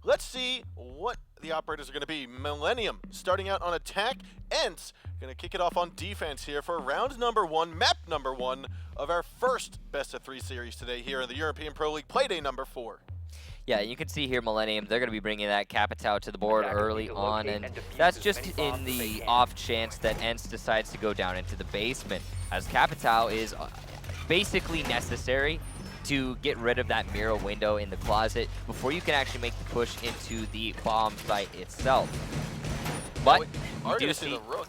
Let's see what the operators are going to be. Millenium starting out on attack. ENCE going to kick it off on defense here for round number 1, map number 1 of our first best of 3 series today here in the European Pro League Playday number 4. Yeah, you can see here Millenium, they're going to be bringing that Kafe to the board early on, and that's just in the off chance that ENCE decides to go down into the basement, as Kafe is basically necessary to get rid of that mirror window in the closet before you can actually make the push into the bomb site itself. But you do see the Rook.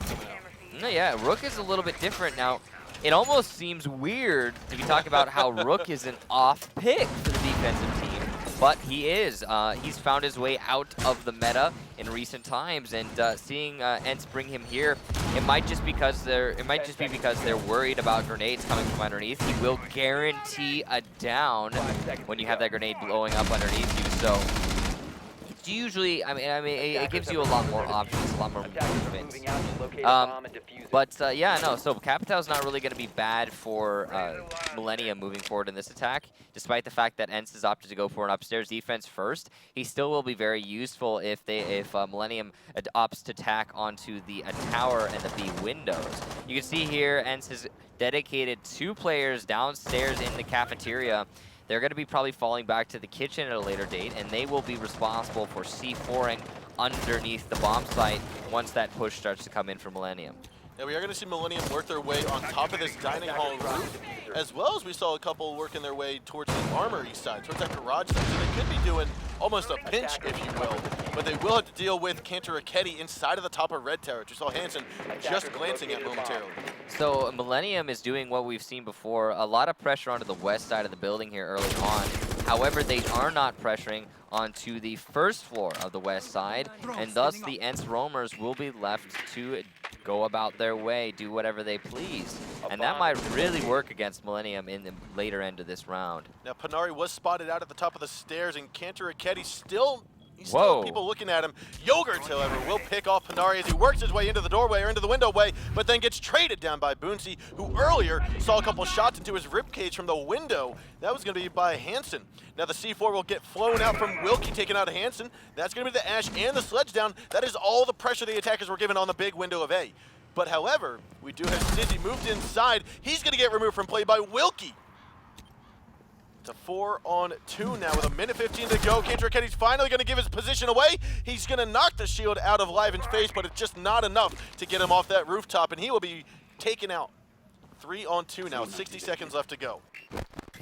Yeah, Rook is a little bit different now. It almost seems weird if you talk about how Rook is an off pick for the defensive team, but he is. He's found his way out of the meta in recent times, and seeing ENCE bring him here, it might just be because they're worried about grenades coming from underneath. He will guarantee a down when you have that grenade blowing up underneath you. So usually, I mean, it gives you a lot more options, a lot more movements. Yeah, no, so Kafe not really going to be bad for Millenium moving forward in this attack, despite the fact that ENCE has opted to go for an upstairs defense first. He still will be very useful if Millenium opts to tack onto the tower and the B windows. You can see here, ENCE has dedicated 2 players downstairs in the cafeteria. They're going to be probably falling back to the kitchen at a later date, and they will be responsible for C4ing underneath the bomb site once that push starts to come in from Millenium. Yeah, we are going to see Millenium work their way on top of this dining hall roof, as well as we saw a couple working their way towards the armory side, towards that garage side. So they could be doing almost a pinch, if you will, but they will have to deal with Kafe inside of the top of Red Tower, which you saw Hansen just glancing at momentarily. So Millenium is doing what we've seen before, a lot of pressure onto the west side of the building here early on. However, they are not pressuring onto the first floor of the west side, and thus the ENCE roamers will be left to go about their way, do whatever they please. And that might really work against Millenium in the later end of this round. Now, Panari was spotted out at the top of the stairs, and Kafe still people looking at him. Yogurt, however, will pick off Panari as he works his way into the doorway or into the window way, but then gets traded down by Boonsy, who earlier saw a couple shots into his ribcage from the window. That was going to be by Hansen. Now the C4 will get flown out from Wilkie, taken out of Hansen. That's going to be the Ash and the sledge down. That is all the pressure the attackers were given on the big window of A. But however, we do have Stizzy moved inside. He's going to get removed from play by Wilkie. It's a 4-on-2 now with 1:15 to go. Kafe finally going to give his position away. He's going to knock the shield out of Liven's face, but it's just not enough to get him off that rooftop, and he will be taken out. 3-on-2 now, 60 seconds left to go.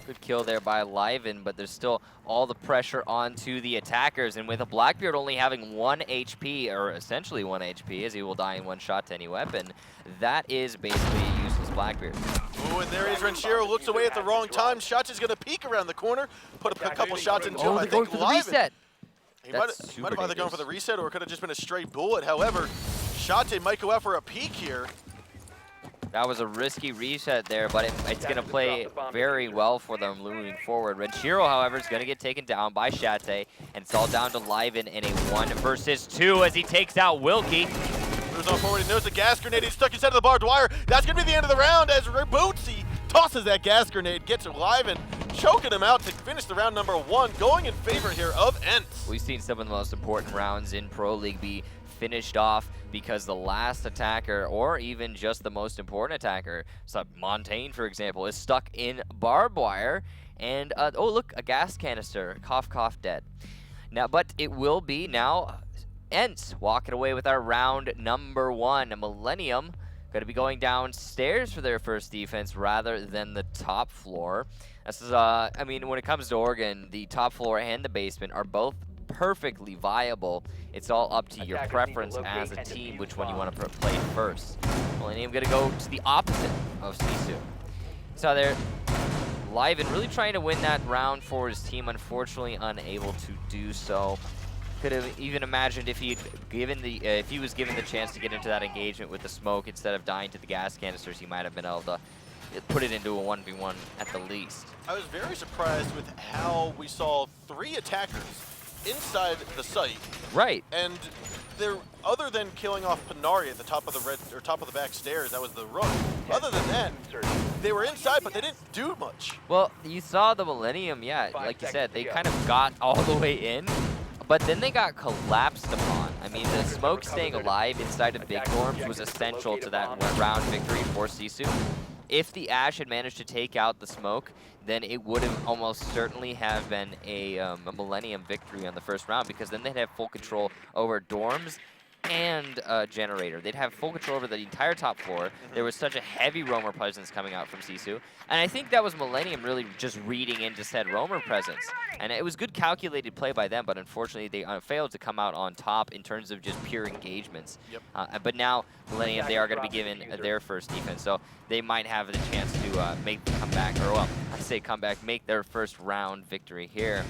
Good kill there by Liven, but there's still all the pressure onto the attackers, and with a Blackbeard only having 1 HP, or essentially 1 HP, as he will die in 1 shot to any weapon, that is basically a useless Blackbeard. Ooh, and there is Renshiro, looks away at the wrong time. Shots is going to peek around the corner, put a couple shots into him. I think for the reset. He might have either gone for the reset or it could have just been a straight bullet. However, Shate might go out for a peek here. That was a risky reset there, but it's going to play very well for them moving forward. Renshiro, however, is going to get taken down by Shate, and it's all down to Liven in a 1 versus 2 as he takes out Wilkie. Moves on forward, he knows the gas grenade, he's stuck inside of the barbed wire. That's going to be the end of the round as Bootsy tosses that gas grenade, gets Liven, choking him out to finish the round number 1, going in favor here of ENCE. We've seen some of the most important rounds in Pro League be finished off because the last attacker, or even just the most important attacker, so Montaigne, for example, is stuck in barbed wire, and oh look, a gas canister, cough cough, dead. Now, but it will be now ENCE walking away with our round number 1. Millenium going to be going downstairs for their first defense rather than the top floor. This is, I mean, when it comes to Oregon, the top floor and the basement are both perfectly viable. It's all up to your preference as a team, which one you want to play first. Millenium going to go to the opposite of Sisu. So there, Liven really trying to win that round for his team, unfortunately unable to do so. Could have even imagined if he was given the chance to get into that engagement with the smoke instead of dying to the gas canisters, he might have been able to put it into a 1v1 at the least. I was very surprised with how we saw 3 attackers inside the site. Right. And they're, other than killing off Panari at the top of the top of the back stairs, that was the Rook. Other than that, they were inside, but they didn't do much. Well, you saw the Millenium, yeah, like you said, they kind of got all the way in, but then they got collapsed upon. I mean, the smoke staying alive inside of Big Dorms was essential to that round victory for Sisu. If the Ash had managed to take out the smoke, then it would have almost certainly have been a Millennium victory on the first round, because then they'd have full control over Dorms and Generator. They'd have full control over the entire top floor. There was such a heavy roamer presence coming out from Sisu. And I think that was Millennium really just reading into said roamer presence. And it was good calculated play by them, but unfortunately they failed to come out on top in terms of just pure engagements. Yep. But now Millennium, they are going to be given their first defense. So they might have the chance to make the comeback, or well, I say comeback, make their first round victory here.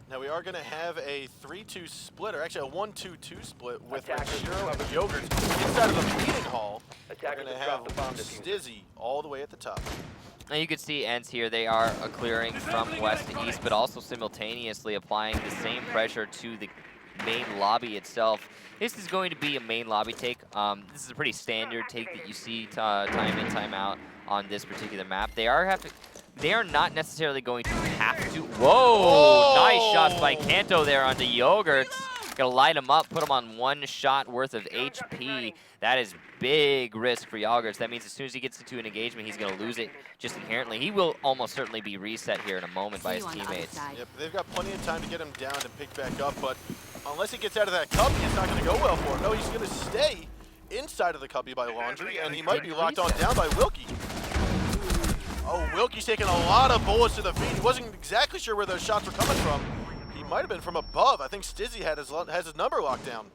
Now we are going to have a 3-2 split, or actually a 1-2-2 split with Ranchero and Yogurt inside of the meeting hall. We're going to have Stizzy all the way at the top. Now you can see ENCE here, they are clearing from west to east, but also simultaneously applying the same pressure to the main lobby itself. This is going to be a main lobby take. This is a pretty standard take that you see time in, time out on this particular map. They are not necessarily going to have to. Whoa! Nice shots by Kanto there onto Yogurt. Gonna light him up, put him on 1 shot worth of HP. That is big risk for Yogurt. That means as soon as he gets into an engagement, he's gonna lose it just inherently. He will almost certainly be reset here in a moment by his teammates. Yep, they've got plenty of time to get him down and pick back up, but unless he gets out of that cubby, it's not gonna go well for him. No, he's gonna stay inside of the cubby by Laundry, and he might be locked on down by Wilkie. Oh, Wilkie's taking a lot of bullets to the feet. He wasn't exactly sure where those shots were coming from. He might have been from above. I think Stizzy has his number locked down.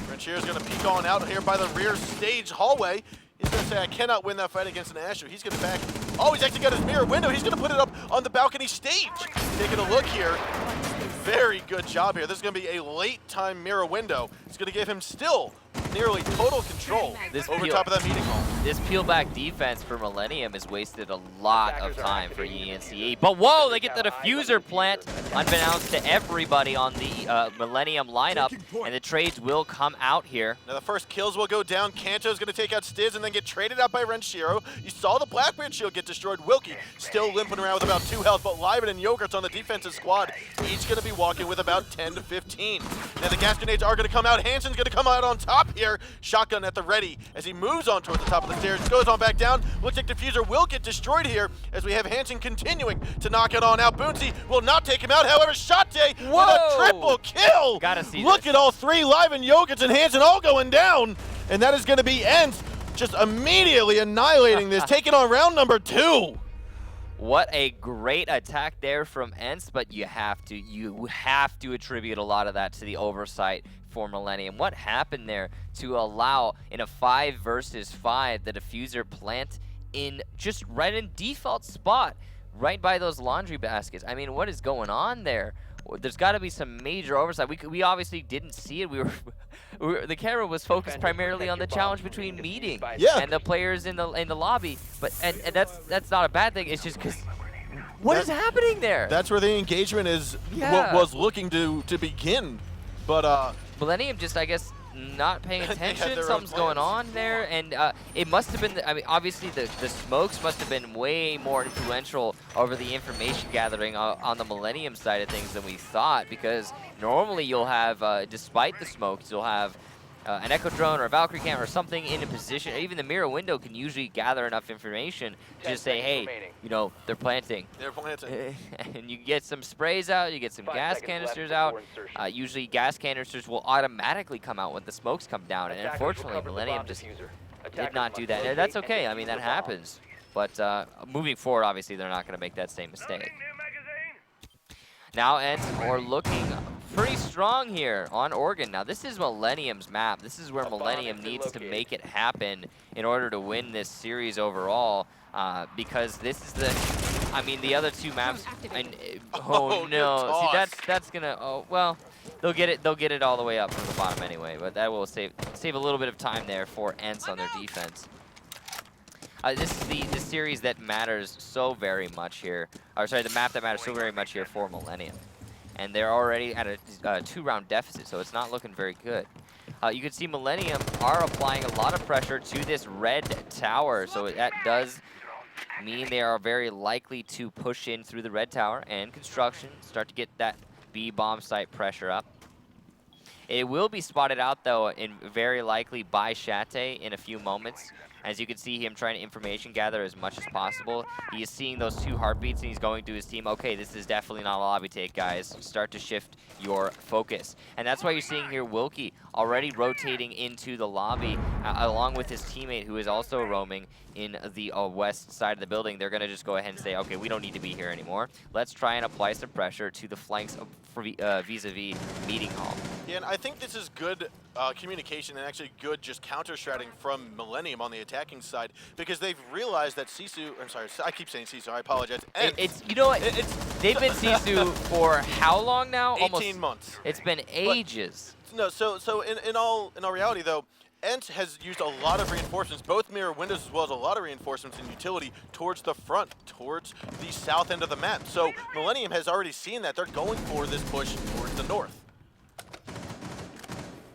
Ranchero's going to peek on out here by the rear stage hallway. He's going to say, I cannot win that fight against an Asher. He's going to back. Oh, he's actually got his mirror window. He's going to put it up on the balcony stage. Taking a look here. Very good job here. This is going to be a late time mirror window. It's going to give him still nearly total control over top of that meeting hall. This peel back defense for Millennium has wasted a lot of time for ENCE. But whoa, they get the diffuser plant unbeknownst to everybody on the Millennium lineup, and the trades will come out here. Now the first kills will go down. Kanto's going to take out Stiz and then get traded out by Ranchero. You saw the Blackbeard shield get destroyed. Wilkie still limping around with about 2 health, but Liven and Yogurt's on the defensive squad, each going to be walking with about 10 to 15. Now the gas grenades are going to come out. Hansen's going to come out on top here. Shotgun at the ready as he moves on towards the top of the stairs. Goes on back down. Looks like diffuser will get destroyed here as we have Hansen continuing to knock it on out. Boonsy will not take him out. However, Shot Day with a triple kill. Gotta see Look this. at all three, Liven, Yogurts, and Hansen all going down. And that is going to be ENCE just immediately annihilating this, taking on round number 2. What a great attack there from ENCE, but you have to attribute a lot of that to the oversight for Millennium. What happened there to allow in a 5 versus 5 the diffuser plant in just right in default spot, right by those laundry baskets? I mean, what is going on there? There's got to be some major oversight. We obviously didn't see it. The camera was focused primarily on the challenge between meeting and the players in the lobby. But and that's not a bad thing. It's just because what is happening there? That's where the engagement is was looking to begin. But Millennium just, I guess, not paying attention. Something's going on there, and it must have been. I mean, obviously the smokes must have been way more influential over the information gathering on the Millennium side of things than we thought. Because normally you'll have, despite the smokes, you'll have an Echo Drone or a Valkyrie Camp or something in a position. Even the mirror window can usually gather enough information to just say, hey, you know, they're planting. They're planting. And you get some sprays out, you get some gas canisters out. Usually gas canisters will automatically come out when the smokes come down. And unfortunately, Millennium just did not do that. And that's okay. I mean, that happens. But moving forward, obviously, they're not going to make that same mistake. Now ENCE are looking pretty strong here on Oregon. Now this is Millennium's map. This is where Millennium needs to make it happen in order to win this series overall, because this is the, I mean, the other 2 maps. And, oh no! See, that's gonna. Oh well, they'll get it all the way up from the bottom anyway. But that will save a little bit of time there for ENCE on their defense. This is the series that matters so very much here. Or sorry, the map that matters so very much here for Millennium. And they're already at a 2-round deficit, so it's not looking very good. You can see Millennium are applying a lot of pressure to this red tower, so that does mean they are very likely to push in through the red tower and construction, start to get that B bomb site pressure up. It will be spotted out, though, and very likely by Chalet in a few moments. As you can see him trying to information gather as much as possible. He is seeing those 2 heartbeats, and he's going to his team. Okay, this is definitely not a lobby take, guys. Start to shift your focus. And that's why you're seeing here Wilkie already rotating into the lobby, along with his teammate, who is also roaming in the west side of the building. They're going to just go ahead and say, okay, we don't need to be here anymore. Let's try and apply some pressure to the flanks of vis-a-vis meeting hall. Yeah, and I think this is good communication and actually good just counter-stratting from Millenium on the attacking side, because they've realized that Sisu, I'm sorry, I keep saying Sisu, I apologize. It's you know what, they've been Sisu for how long now? 18 Almost, months. It's been ages. But, no, so in all reality though, ENCE has used a lot of reinforcements, both mirror windows as well as a lot of reinforcements in utility towards the front, towards the south end of the map. So Millenium has already seen that. They're going for this push towards the north.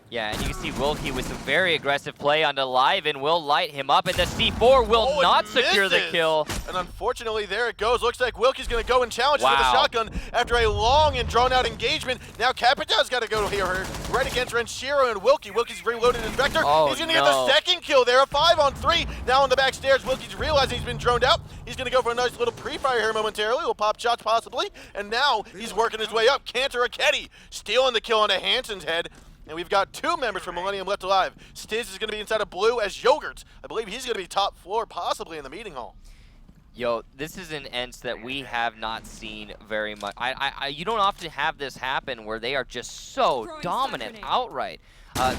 Yeah, and you can see Wilkie with some very aggressive play onto Live and will light him up, and the C4 will not secure the kill. And unfortunately, there it goes. Looks like Wilkie's going to go and challenge with a shotgun after a long and drawn-out engagement. Now Capitao's got to go here right against Renshiro and Wilkie. Wilkie's reloaded in Vector. He's going to get the second kill there, a 5-on-3. Now on the back stairs, Wilkie's realizing he's been droned out. He's going to go for a nice little pre-fire here momentarily. Will pop shots possibly. And now he's working his way up. Cantor stealing the kill onto Hansen's head. And we've got 2 members from Millenium left alive. Stiz is going to be inside of blue as Yogurt. I believe he's going to be top floor, possibly in the meeting hall. Yo, this is an ENCE that we have not seen very much. You don't often have this happen where they are just so dominant outright.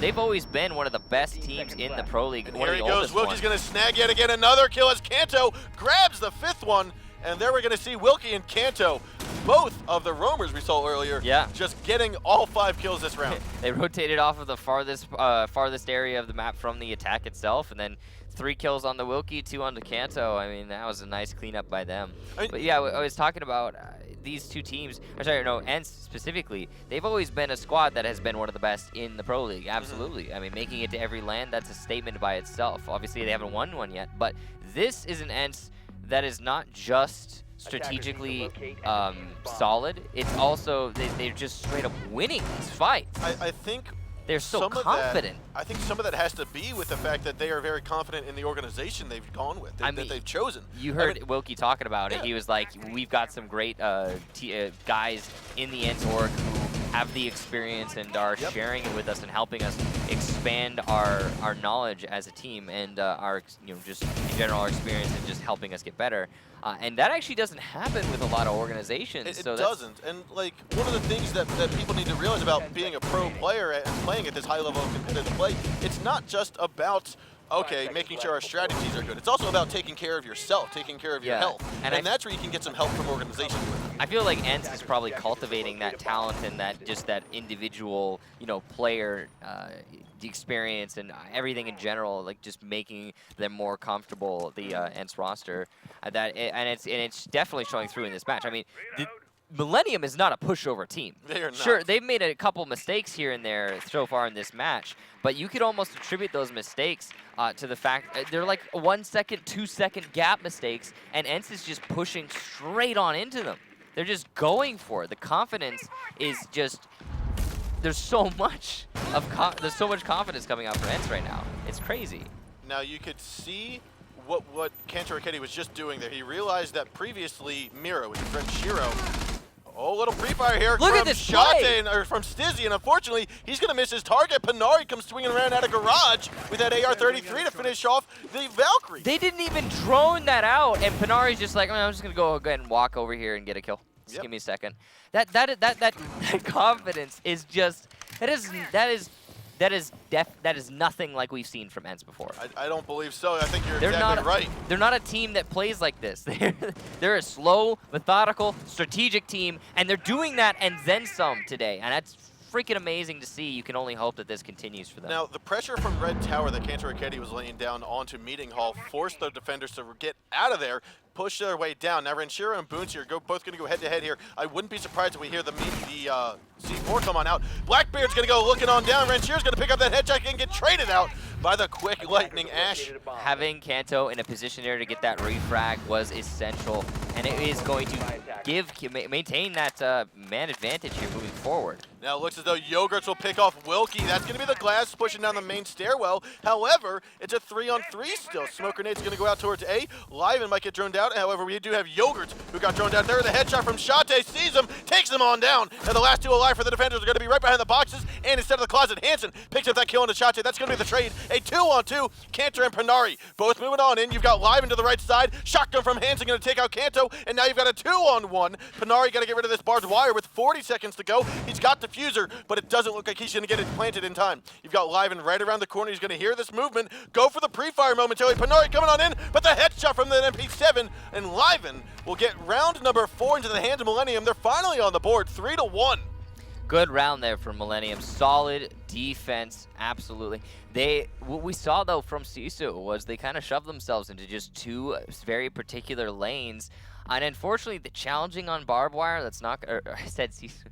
They've always been one of the best teams in the Pro League. And here he goes. Wilkie's going to snag yet again another kill as Kanto grabs the 5th one. And there we're going to see Wilkie and Kanto, both of the roamers we saw earlier, just getting all 5 kills this round. They rotated off of the farthest area of the map from the attack itself, and then 3 kills on the Wilkie, 2 on the Kanto. I mean, that was a nice cleanup by them. But yeah, I was talking about these 2 teams, ENCE specifically. They've always been a squad that has been one of the best in the Pro League, absolutely. I mean, making it to every LAN, that's a statement by itself. Obviously, they haven't won one yet, but this is an ENCE that is not just strategically solid, it's also they're just straight up winning these fights. I think they're so confident. I think some of that has to be with the fact that they are very confident in the organization they've gone with, that they've chosen. You heard Wilkie talking about it. He was like, we've got some great guys in the ENCE org who have the experience and are sharing it with us and helping us expand our knowledge as a team and our just in general our experience and just helping us get better. And that actually doesn't happen with a lot of organizations. It doesn't. And like one of the things that people need to realize about being a pro player and playing at this high level of competitive play, it's not just about making sure our strategies are good. It's also about taking care of yourself, taking care of your health. And that's where you can get some help from organizations with. I feel like ENCE is probably cultivating that talent and that individual, player the experience and everything in general, like just making them more comfortable, the ENCE roster. It's definitely showing through in this match. I mean, Millenium is not a pushover team. They are not. Sure, they've made a couple mistakes here and there so far in this match, but you could almost attribute those mistakes to the fact they're like 1 second, 2 second gap mistakes, and ENCE is just pushing straight on into them. They're just going for it. The confidence is just, there's so much confidence coming out for ENCE right now. It's crazy. Now you could see what Cantor was just doing there. He realized that previously Miro, with his friend Shiro, little pre-fire here from Chalet, or from Stizzy, and unfortunately, he's going to miss his target. Panari comes swinging around out of garage with that AR-33 to finish off the Valkyrie. They didn't even drone that out, and Panari's just like, I'm just going to go ahead and walk over here and get a kill. Just give me a second. That confidence is just, that is nothing like we've seen from ENCE before. I don't believe so. I think you're exactly right. They're not a team that plays like this. They're a slow, methodical, strategic team, and they're doing that and then some today. And that's freaking amazing to see. You can only hope that this continues for them. Now, the pressure from Red Tower that Cantor was laying down onto Meeting Hall forced the defenders to get out of there, push their way down. Now, Renshiro and Boons here both going to go head-to-head here. I wouldn't be surprised if we hear the C4 come on out. Blackbeard's going to go looking on down. Renshiro's going to pick up that headshot and get traded out by the quick lightning Ash. Having Kanto in a position there to get that refrag was essential, and it is going to maintain that man advantage here moving forward. Now it looks as though Yogurts will pick off Wilkie. That's going to be the glass pushing down the main stairwell. However, it's a 3-on-3 still. Smoke Grenade's going to go out towards A. Liven might get droned out. However, we do have Yogurts who got droned out there. The headshot from Chalet sees him, takes him on down. Now the last two alive for the defenders are going to be right behind the boxes. And instead of the closet, Hansen picks up that kill into Chalet. That's going to be the trade. A 2-on-2. Kanto and Pranari both moving on in. You've got Liven to the right side. Shotgun from Hansen going to take out Kanto. And now you've got a 2-on-1. Pranari got to get rid of this barbed wire with 40 seconds to go. He's got Diffuser, but it doesn't look like he's going to get it planted in time. You've got Liven right around the corner. He's going to hear this movement, go for the pre-fire momentarily. Pranari coming on in, but the headshot from the MP7, and Liven will get round number 4 into the hands of Millenium. They're finally on the board, 3-1. Good round there for Millenium. Solid defense, absolutely. What we saw though from Sisu was they kind of shoved themselves into just two very particular lanes, and unfortunately, the challenging on barbed wire. That's not. I said Sisu.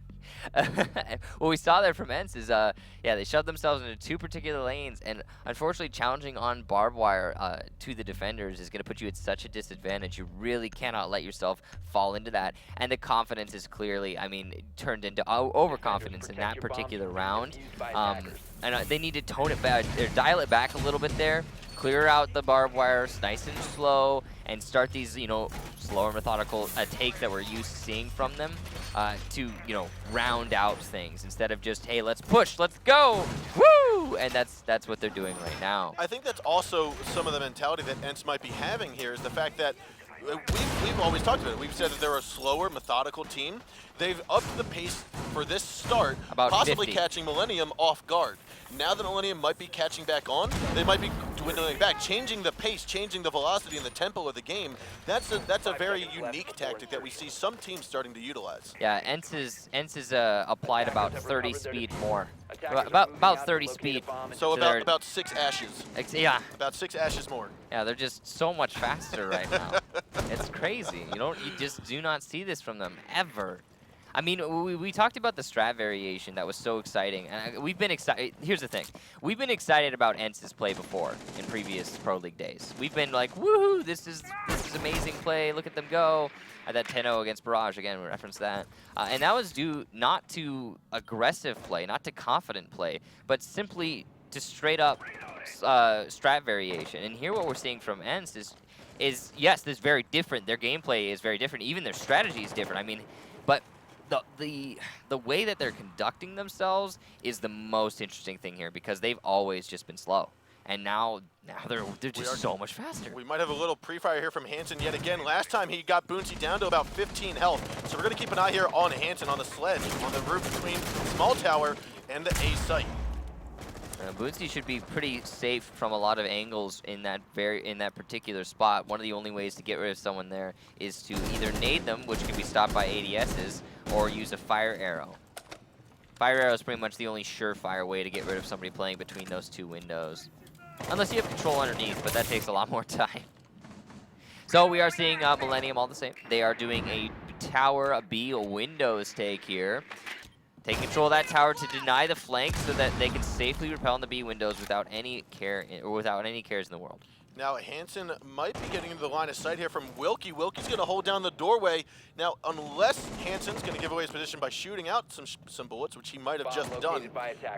What we saw there from ENCE is, yeah, they shoved themselves into two particular lanes, and unfortunately challenging on barbed wire to the defenders is going to put you at such a disadvantage. You really cannot let yourself fall into that, and the confidence is clearly, I mean, turned into overconfidence in that particular round. And they need to tone it back, or dial it back a little bit there, clear out the barbed wires nice and slow, and start these, you know, slower methodical takes that we're used to seeing from them to, you know, round out things instead of just, hey, let's push, let's go, woo! And that's what they're doing right now. I think that's also some of the mentality that ENCE might be having here, is the fact that we've always talked about it. We've said that they're a slower, methodical team. They've upped the pace for this start, about possibly 50. catching Millenium off guard. Now that Millenium might be catching back on, they might be dwindling back, changing the pace, changing the velocity and the tempo of the game. That's a very unique tactic that we see some teams starting to utilize. Yeah, ENCE has applied about 30 speed more. About 30 speed. So about 6 ashes. Yeah. About 6 ashes more. Yeah, they're just so much faster right now. It's crazy. You just do not see this from them ever. I mean, we talked about the strat variation that was so exciting, and we've been excited. Here's the thing: we've been excited about ENCE's play before in previous Pro League days. We've been like, woohoo! This is amazing play. Look at them go! That 10-0 against Barrage again. We referenced that, and that was due not to aggressive play, not to confident play, but simply to straight up strat variation. And here, what we're seeing from ENCE is yes, this is very different. Their gameplay is very different. Even their strategy is different. I mean, but the way that they're conducting themselves is the most interesting thing here, because they've always just been slow, and now they're just so much faster. We might have a little pre-fire here from Hansen yet again. Last time he got Boonsy down to about 15 health, so we're going to keep an eye here on Hansen on the sledge on the roof between Small Tower and the A site. Boonsy should be pretty safe from a lot of angles in that particular spot. One of the only ways to get rid of someone there is to either nade them, which can be stopped by ADSs, or use a fire arrow. Fire arrow is pretty much the only surefire way to get rid of somebody playing between those two windows. Unless you have control underneath, but that takes a lot more time. So we are seeing Millenium all the same. They are doing a tower, a B, a windows take here. Take control of that tower to deny the flank so that they can safely repel on the B windows without any care or without any cares in the world. Now Hansen might be getting into the line of sight here from Wilkie. Wilkie's going to hold down the doorway. Now, unless Hansen's going to give away his position by shooting out some bullets, which he might have just done,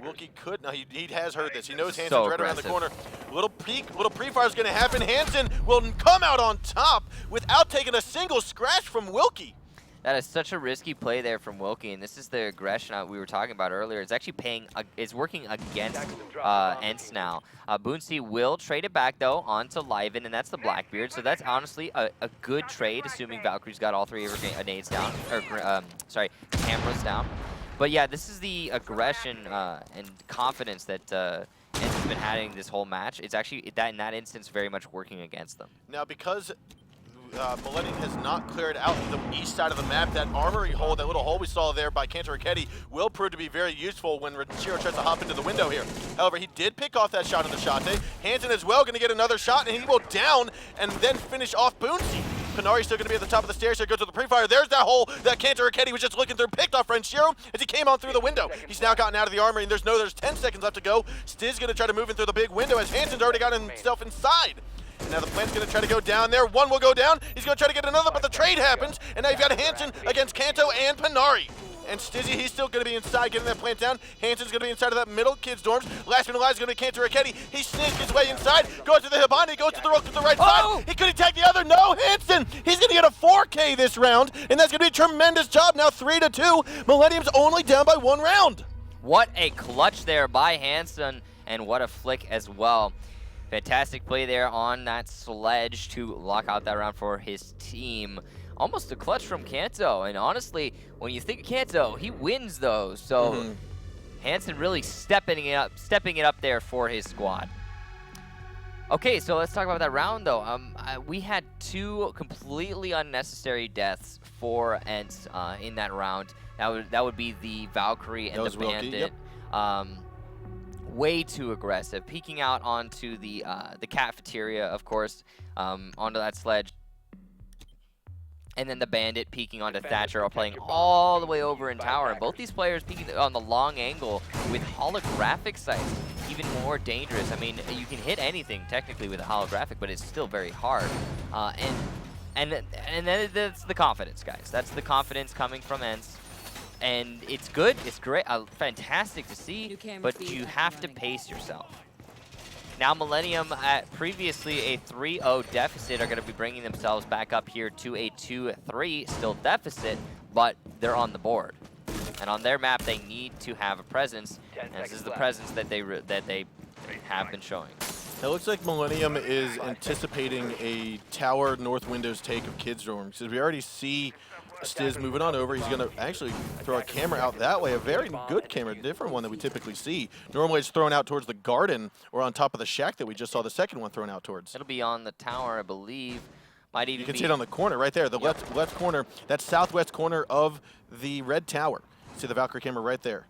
Wilkie could. Now, he has heard this. He knows Hansen's so right around the corner. Little pre-fire is going to happen. Hansen will come out on top without taking a single scratch from Wilkie. That is such a risky play there from Wilkie, and this is the aggression we were talking about earlier. It's actually it's working against ENCE now. Boonsy will trade it back, though, onto Liven, and that's the Blackbeard. So that's honestly a good trade, assuming Valkyrie's got all 3 of her nades down, or cameras down. But yeah, this is the aggression and confidence that ENCE has been having this whole match. It's actually, in that instance, very much working against them. Now, because Millenium has not cleared out the east side of the map, that armory hole, that little hole we saw there by Kanto will prove to be very useful when Richiro tries to hop into the window here. However, he did pick off that shot into Chalet. Hansen as well going to get another shot, and he will down and then finish off Boonsy. Panari's still going to be at the top of the stairs here. Goes to the pre-fire. There's that hole that Cantor Raketti was just looking through. Picked off Renshiro as he came on through the window. He's now gotten out of the armory, and there's 10 seconds left to go. Stiz going to try to move in through the big window as Hansen's already got himself inside. And now the plant's going to try to go down there. One will go down. He's going to try to get another, but the trade happens. And now you've got Hansen against Kanto and Panari. And Stizzy, he's still going to be inside, getting that plant down. Hansen's going to be inside of that middle kids' dorms. Last one alive is going to be Cantor Raketti. He sneaks his way inside, goes to the Hibana, goes to the rope to the right side. He could attack the other. No, Hansen! He's going to get a 4K this round, and that's going to be a tremendous job. Now 3-2. Millennium's only down by 1 round. What a clutch there by Hansen, and what a flick as well. Fantastic play there on that sledge to lock out that round for his team. Almost a clutch from Kanto, and honestly, when you think of Kanto, he wins those. So Hansen really stepping it up there for his squad. Okay, so let's talk about that round though. We had 2 completely unnecessary deaths for ENCE in that round. That would be the Valkyrie and the Bandit. Way too aggressive, peeking out onto the cafeteria, of course, onto that sledge. And then the Bandit peeking onto Thatcher, or playing all the way over in tower. And both these players peeking on the long angle with holographic sights, even more dangerous. I mean, you can hit anything technically with a holographic, but it's still very hard. And then that's the confidence, guys. That's the confidence coming from ENCE. And it's good, it's great, fantastic to see, but you have to pace yourself. Now Millennium, at previously a 3-0 deficit, are going to be bringing themselves back up here to a 2-3, still deficit, but they're on the board. And on their map, they need to have a presence, and this is the presence that they have been showing. It looks like Millennium is anticipating a tower north windows take of kids' dorms, because we already see Stiz moving on over. He's going to actually throw a camera out that way, a very good camera, different one that we typically see. Normally it's thrown out towards the garden or on top of the shack that we just saw the second one thrown out towards. It'll be on the tower, I believe. Might even you can see it on the corner right there, the left corner, that southwest corner of the red tower. See the Valkyrie camera right there.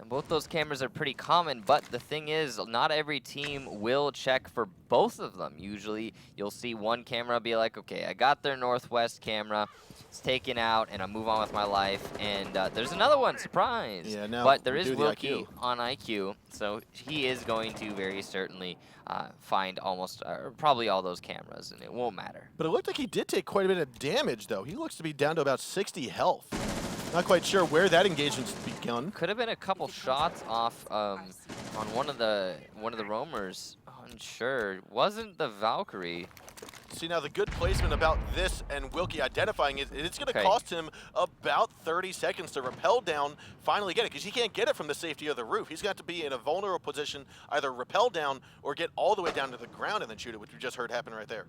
Both those cameras are pretty common, but the thing is, not every team will check for both of them. Usually, you'll see one camera be like, okay, I got their northwest camera, it's taken out, and I move on with my life. And there's another one, surprise! Yeah, no, but there is Wilkie on IQ, so he is going to very certainly find almost, probably all those cameras, and it won't matter. But it looked like he did take quite a bit of damage, though. He looks to be down to about 60 health. Not quite sure where that engagement's begun. Could have been a couple shots off on one of the roamers. Unsure. Wasn't the Valkyrie? See, now the good placement about this and Wilkie identifying it, it's going to cost him about 30 seconds to rappel down, finally get it, because he can't get it from the safety of the roof. He's got to be in a vulnerable position, either rappel down or get all the way down to the ground and then shoot it, which we just heard happen right there.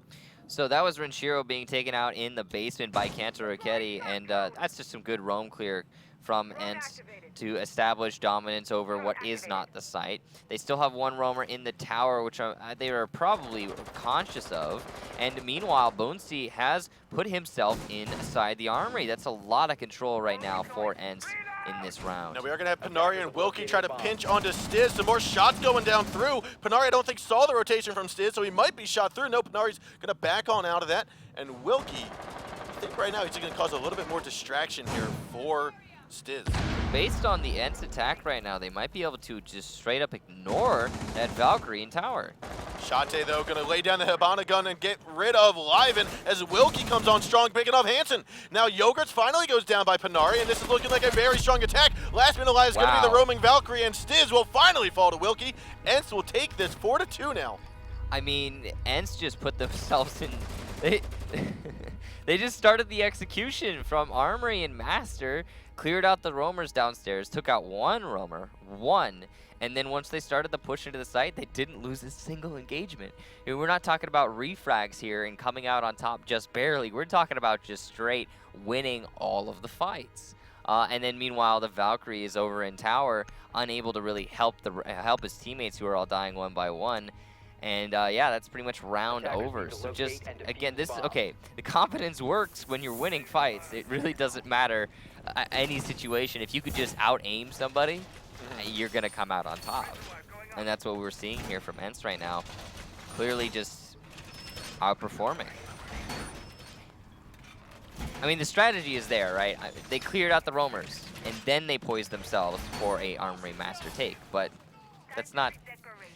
So that was Renshiro being taken out in the basement by Cantor Raketti, and that's just some good roam clear from ENCE to establish dominance over what is not the site. They still have one roamer in the tower, which they are probably conscious of. And meanwhile, Boonsey has put himself inside the armory. That's a lot of control right now for ENCE in this round. Now we are going to have Panari and Wilkie try to pinch onto Stiz. Some more shots going down through. Panari, I don't think, saw the rotation from Stiz, so he might be shot through. No, Panari's going to back on out of that. And Wilkie, I think right now he's going to cause a little bit more distraction here for Stiz. Based on the ENCE attack right now, they might be able to just straight up ignore that Valkyrie in tower. Chalet, though, going to lay down the Hibana gun and get rid of Liven as Wilkie comes on strong, picking off Hansen. Now Yogurts finally goes down by Panari, and this is looking like a very strong attack. Last minute alive is going to be the roaming Valkyrie, and Stiz will finally fall to Wilkie. ENCE will take this 4-2 now. I mean, ENCE just put themselves in... They just started the execution from Armory and Master, cleared out the roamers downstairs, took out one roamer, and then once they started the push into the site, they didn't lose a single engagement. I mean, we're not talking about refrags here and coming out on top just barely. We're talking about just straight winning all of the fights. And then meanwhile, the Valkyrie is over in tower, unable to really help his teammates who are all dying one by one. And yeah, that's pretty much round over. So just, again, okay, the confidence works when you're winning fights. It really doesn't matter any situation. If you could just out-aim somebody, you're going to come out on top. And that's what we're seeing here from ENCE right now. Clearly just outperforming. I mean, the strategy is there, right? They cleared out the roamers, and then they poised themselves for a Armory Master take, but that's not...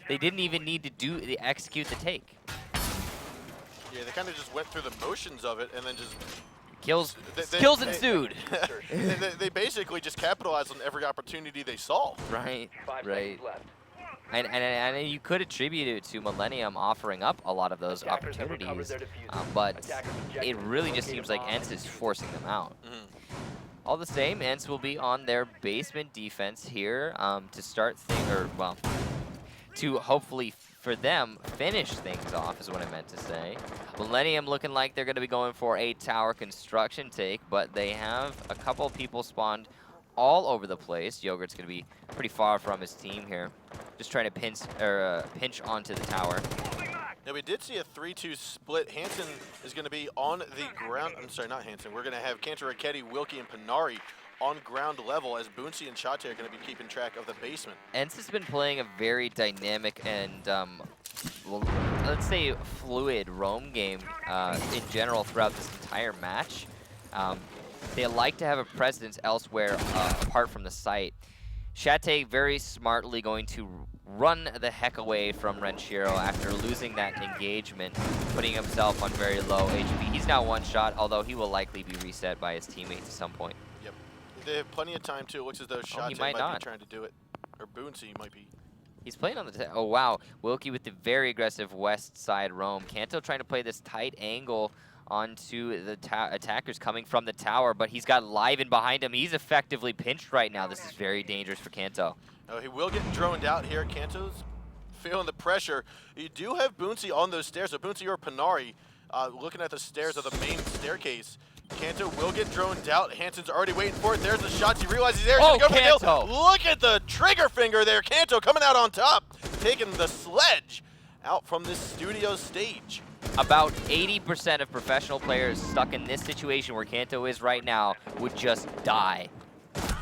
They didn't even need to execute the take. Yeah, they kind of just went through the motions of it and then just... Kills ensued. They basically just capitalized on every opportunity they saw. Right, right. And you could attribute it to Millenium offering up a lot of those opportunities, but it really just seems like ENCE is forcing them out. All the same, ENCE will be on their basement defense here to start to hopefully for them finish things off is what I meant to say. Millenium looking like they're going to be going for a tower construction take, but they have a couple people spawned all over the place. Yogurt's going to be pretty far from his team here, just trying to pinch onto the tower. Now we did see a 3-2 split. Hansen is going to be on the ground. I'm sorry, not Hansen. We're going to have Kantaraketi, Wilkie, and Panari on ground level as Boonsy and Chalet are going to be keeping track of the basement. ENCE has been playing a very dynamic and, well, let's say fluid roam game in general throughout this entire match. They like to have a presence elsewhere apart from the site. Chalet very smartly going to run the heck away from Renshiro after losing that engagement, putting himself on very low HP. He's now one shot, although he will likely be reset by his teammates at some point. Yep. They have plenty of time, too. It looks as though Chalet might be trying to do it. Or Boonsy might be. He's playing on the... Oh, wow. Wilkie with the very aggressive west side roam. Kanto trying to play this tight angle onto the attackers coming from the tower, but he's got Liven behind him. He's effectively pinched right now. This is very dangerous for Kanto. Oh, he will get droned out here. Kanto's feeling the pressure. You do have Boonsy on those stairs. So Boonsy or Panari looking at the stairs of the main staircase. Kanto will get droned out. Hansen's already waiting for it. There's the shots. He realizes he's there. He's gonna go for the kill. Look at the trigger finger there. Kanto coming out on top, taking the sledge out from this studio stage. About 80% of professional players stuck in this situation where Kanto is right now would just die.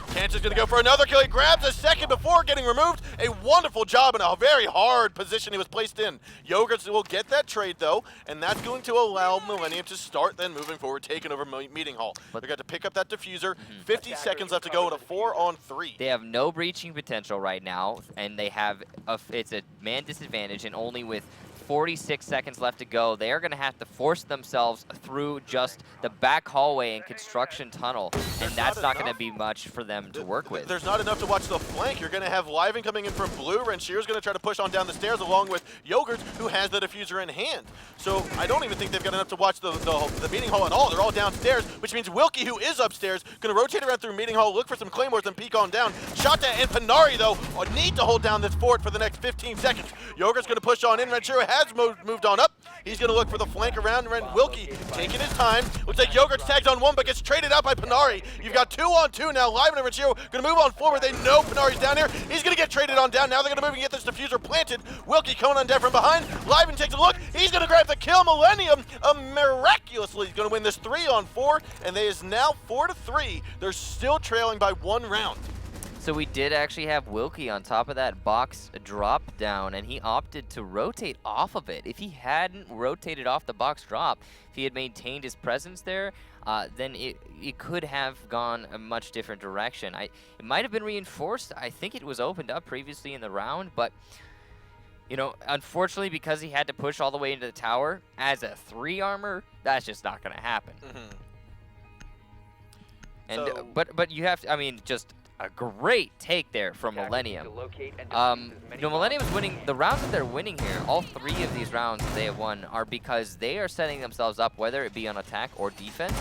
Kanto's going to go for another kill. He grabs a second before getting removed. A wonderful job in a very hard position he was placed in. Yogurts will get that trade, though, and that's going to allow Millenium to start then moving forward, taking over Meeting Hall. They're going to pick up that diffuser. 50 seconds left to go in a 4-on-3. They have no breaching potential right now, and they have it's a man disadvantage, and only with 46 seconds left to go, they are going to have to force themselves through just the back hallway and construction tunnel, and that's not going to be much for them to work with. There's not enough to watch the flank. You're going to have Liven coming in from blue. Renshiro's going to try to push on down the stairs along with Yogurt, who has the diffuser in hand. So I don't even think they've got enough to watch the Meeting Hall at all. They're all downstairs, which means Wilkie, who is upstairs, going to rotate around through Meeting Hall, look for some claymores, and peek on down. Shota and Panari, though, need to hold down this fort for the next 15 seconds. Yogurt's going to push on in. Renshiro has moved on up. He's going to look for the flank around. Wilkie taking his time. Looks like Yogurt's tagged on one, but gets traded out by Panari. You've got 2-on-2 now. Liven and Renshiro going to move on forward. They know Panari's down here. He's going to get traded on down. Now they're going to move and get this diffuser planted. Wilkie coming on down from behind. Liven takes a look. He's going to grab the kill. Millenium miraculously is going to win this 3-on-4, and they is now 4-3. They're still trailing by 1 round. So we did actually have Wilkie on top of that box drop down, and he opted to rotate off of it. If he hadn't rotated off the box drop, if he had maintained his presence there, then it could have gone a much different direction. It might have been reinforced. I think it was opened up previously in the round, but you know, unfortunately, because he had to push all the way into the tower as a 3 armor, that's just not going to happen. And So, but you have to, I mean, just a great take there from Millenium. You know, Millenium is winning the rounds that they're winning here. All 3 of these rounds that they have won are because they are setting themselves up, whether it be on attack or defense,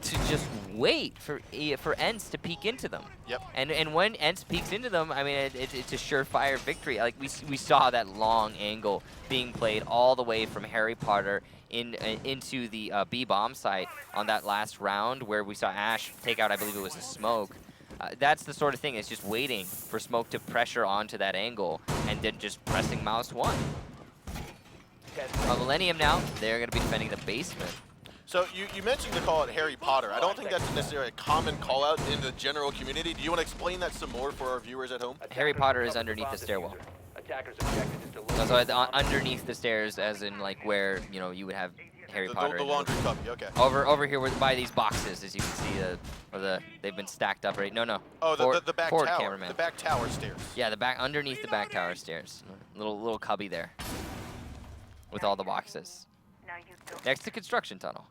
to just wait for ENCE to peek into them. Yep. And when ENCE peeks into them, I mean, it's a surefire victory. Like we saw that long angle being played all the way from Harry Potter into the B bomb site on that last round where we saw Ash take out, I believe it was a smoke. That's the sort of thing, it's just waiting for smoke to pressure onto that angle and then just pressing mouse 1. Millenium now, they're going to be defending the basement. So you mentioned to call it Harry Potter. I don't think that's necessarily a common call out in the general community. Do you want to explain that some more for our viewers at home? Harry Potter is underneath the stairwell. So underneath the stairs, as in like where you would have Harry Potter. The laundry cubby, okay. Over here by these boxes, as you can see, they've been stacked up right. No. Oh, the back forward tower. Cameraman. The back tower stairs. Yeah, underneath the back tower stairs. Little cubby there, with all the boxes. Next to construction tunnel.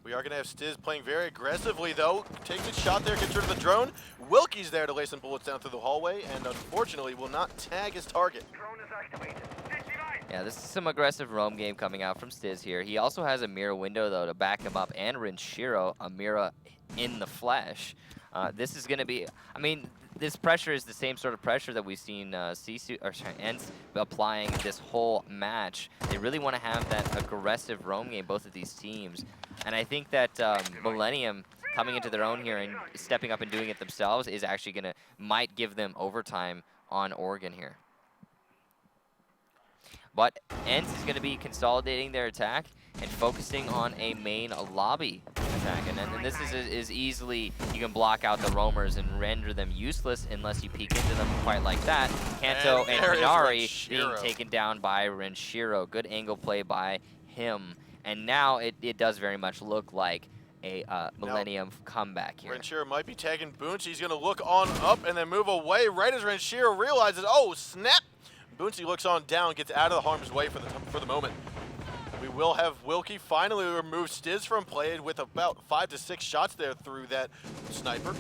We are going to have Stiz playing very aggressively, though. Takes a shot there, gets rid of the drone. Wilkie's there to lay some bullets down through the hallway, and unfortunately will not tag his target. Yeah, this is some aggressive roam game coming out from Stiz here. He also has a mirror window, though, to back him up, and Renshiro, a mirror in the flesh. This is going to be, I mean, this pressure is the same sort of pressure that we've seen ENCE applying this whole match. They really want to have that aggressive roam game, both of these teams. And I think that Millenium coming into their own here and stepping up and doing it themselves is actually might give them overtime on Oregon here. But ENCE is going to be consolidating their attack and focusing on a main lobby attack. And then this is easily, you can block out the roamers and render them useless unless you peek into them quite like that. Kanto and Minari being taken down by Renshiro. Good angle play by him. And now it does very much look like a Millenium comeback here. Renshiro might be tagging Boonsi. He's going to look on up and then move away right as Renshiro realizes, oh, snap! Boonsi looks on down, gets out of the harm's way for the moment. We will have Wilkie finally remove Stiz from play with about 5 to 6 shots there through that sniper.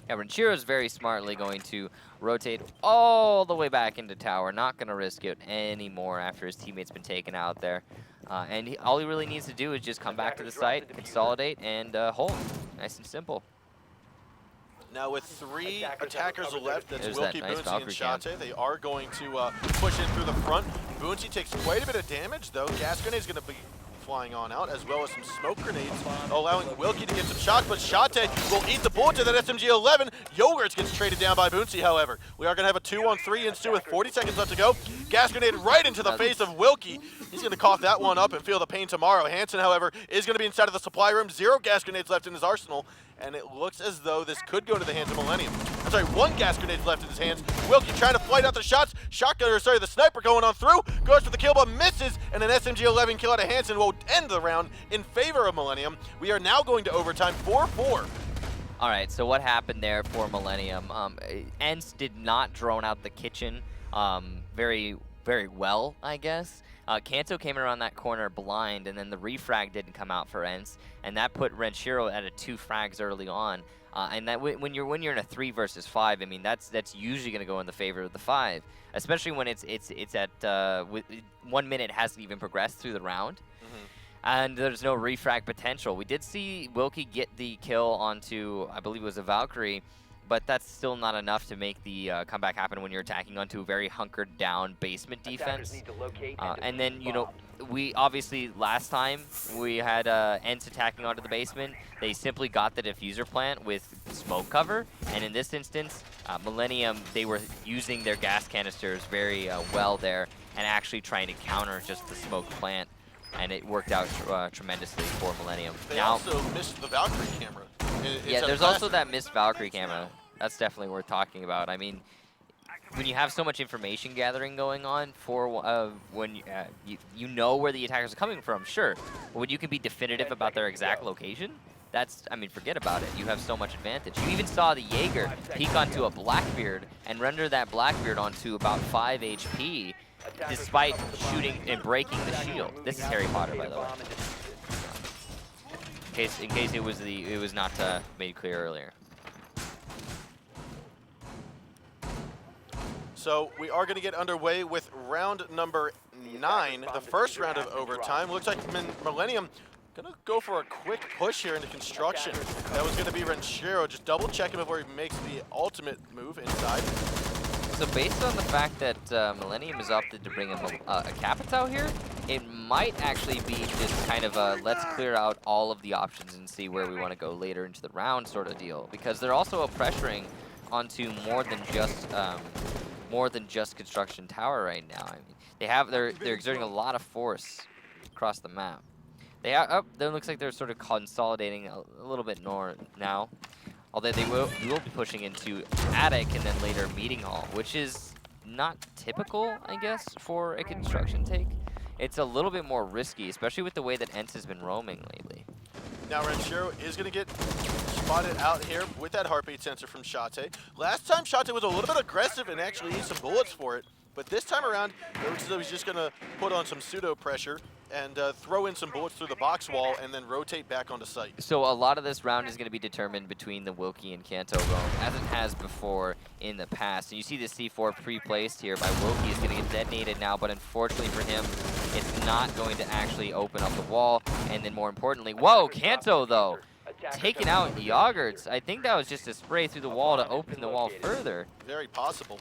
Yeah, Renshiro is very smartly going to rotate all the way back into tower. Not going to risk it anymore after his teammate's been taken out there. And all he really needs to do is just come back to the site, consolidate, and hold. Nice and simple. Now with 3 attackers left, that's Wilkie, that nice Boonsi, and Chalet. They are going to push in through the front. Boonsi takes quite a bit of damage, though. Gas grenade's going to be flying on out, as well as some smoke grenades, allowing Wilkie to get some shots, but Chalet will eat the bullet to that SMG-11. Yogurts gets traded down by Boonsi, however. We are going to have a 2-on-3 ensue with 40 seconds left to go. Gas grenade right into the face of Wilkie. He's going to cough that one up and feel the pain tomorrow. Hansen, however, is going to be inside of the supply room. 0 gas grenades left in his arsenal, and it looks as though this could go to the hands of Millenium. I'm sorry, 1 gas grenade left in his hands. Wilkie trying to flight out the shots. The sniper going on through. Goes for the kill, but misses, and an SMG-11 kill out of Hansen will end the round in favor of Millenium. We are now going to overtime 4-4. All right, so what happened there for Millenium? ENCE did not drone out the kitchen very well, I guess. Kanto came around that corner blind, and then the refrag didn't come out for ENCE, and that put Renshiro at a 2 frags early on. And that when you're in a 3 versus 5, I mean that's usually going to go in the favor of the 5, especially when it's at 1 minute hasn't even progressed through the round. And there's no refrag potential. We did see Wilkie get the kill onto, I believe it was a Valkyrie, but that's still not enough to make the comeback happen when you're attacking onto a very hunkered down basement defense. And then, we obviously last time we had ENCE attacking onto the basement. They simply got the diffuser plant with smoke cover, and in this instance, Millenium, they were using their gas canisters very well there and actually trying to counter just the smoke plant. And it worked out tremendously for Millenium. They also missed the Valkyrie camera. Yeah, there's also that missed Valkyrie camera. That's definitely worth talking about. I mean, when you have so much information gathering going on for when you know where the attackers are coming from, sure. But when you can be definitive about their exact location, I mean, forget about it. You have so much advantage. You even saw the Jaeger peek onto a Blackbeard and render that Blackbeard onto about 5 HP. Despite shooting and breaking the shield. This is Harry Potter, by the way. In case it was not made clear earlier. So we are going to get underway with round number 9, the first round of overtime. Looks like Millenium going to go for a quick push here into construction. That was going to be Renshiro. Just double checking before he makes the ultimate move inside. So based on the fact that Millenium has opted to bring in a Capitao here, it might actually be just kind of a let's clear out all of the options and see where we want to go later into the round sort of deal. Because they're also pressuring onto more than just construction tower right now. I mean, they're exerting a lot of force across the map. Then looks like they're sort of consolidating a little bit more now. Although they will be pushing into Attic and then later Meeting Hall, which is not typical, I guess, for a construction take. It's a little bit more risky, especially with the way that ENCE has been roaming lately. Now Ranchero is going to get spotted out here with that heartbeat sensor from Chalet. Last time Chalet was a little bit aggressive and actually used some bullets for it, but this time around, it looks as though he's just going to put on some pseudo pressure and throw in some bullets through the box wall and then rotate back onto site. So a lot of this round is going to be determined between the Wilkie and Kanto roam, as it has before in the past. And you see the C4 pre-placed here by Wilkie is going to get detonated now, but unfortunately for him, it's not going to actually open up the wall. And then more importantly, whoa, Kanto though, taking out Yogurts. I think that was just a spray through the wall to open the wall further. Very possible.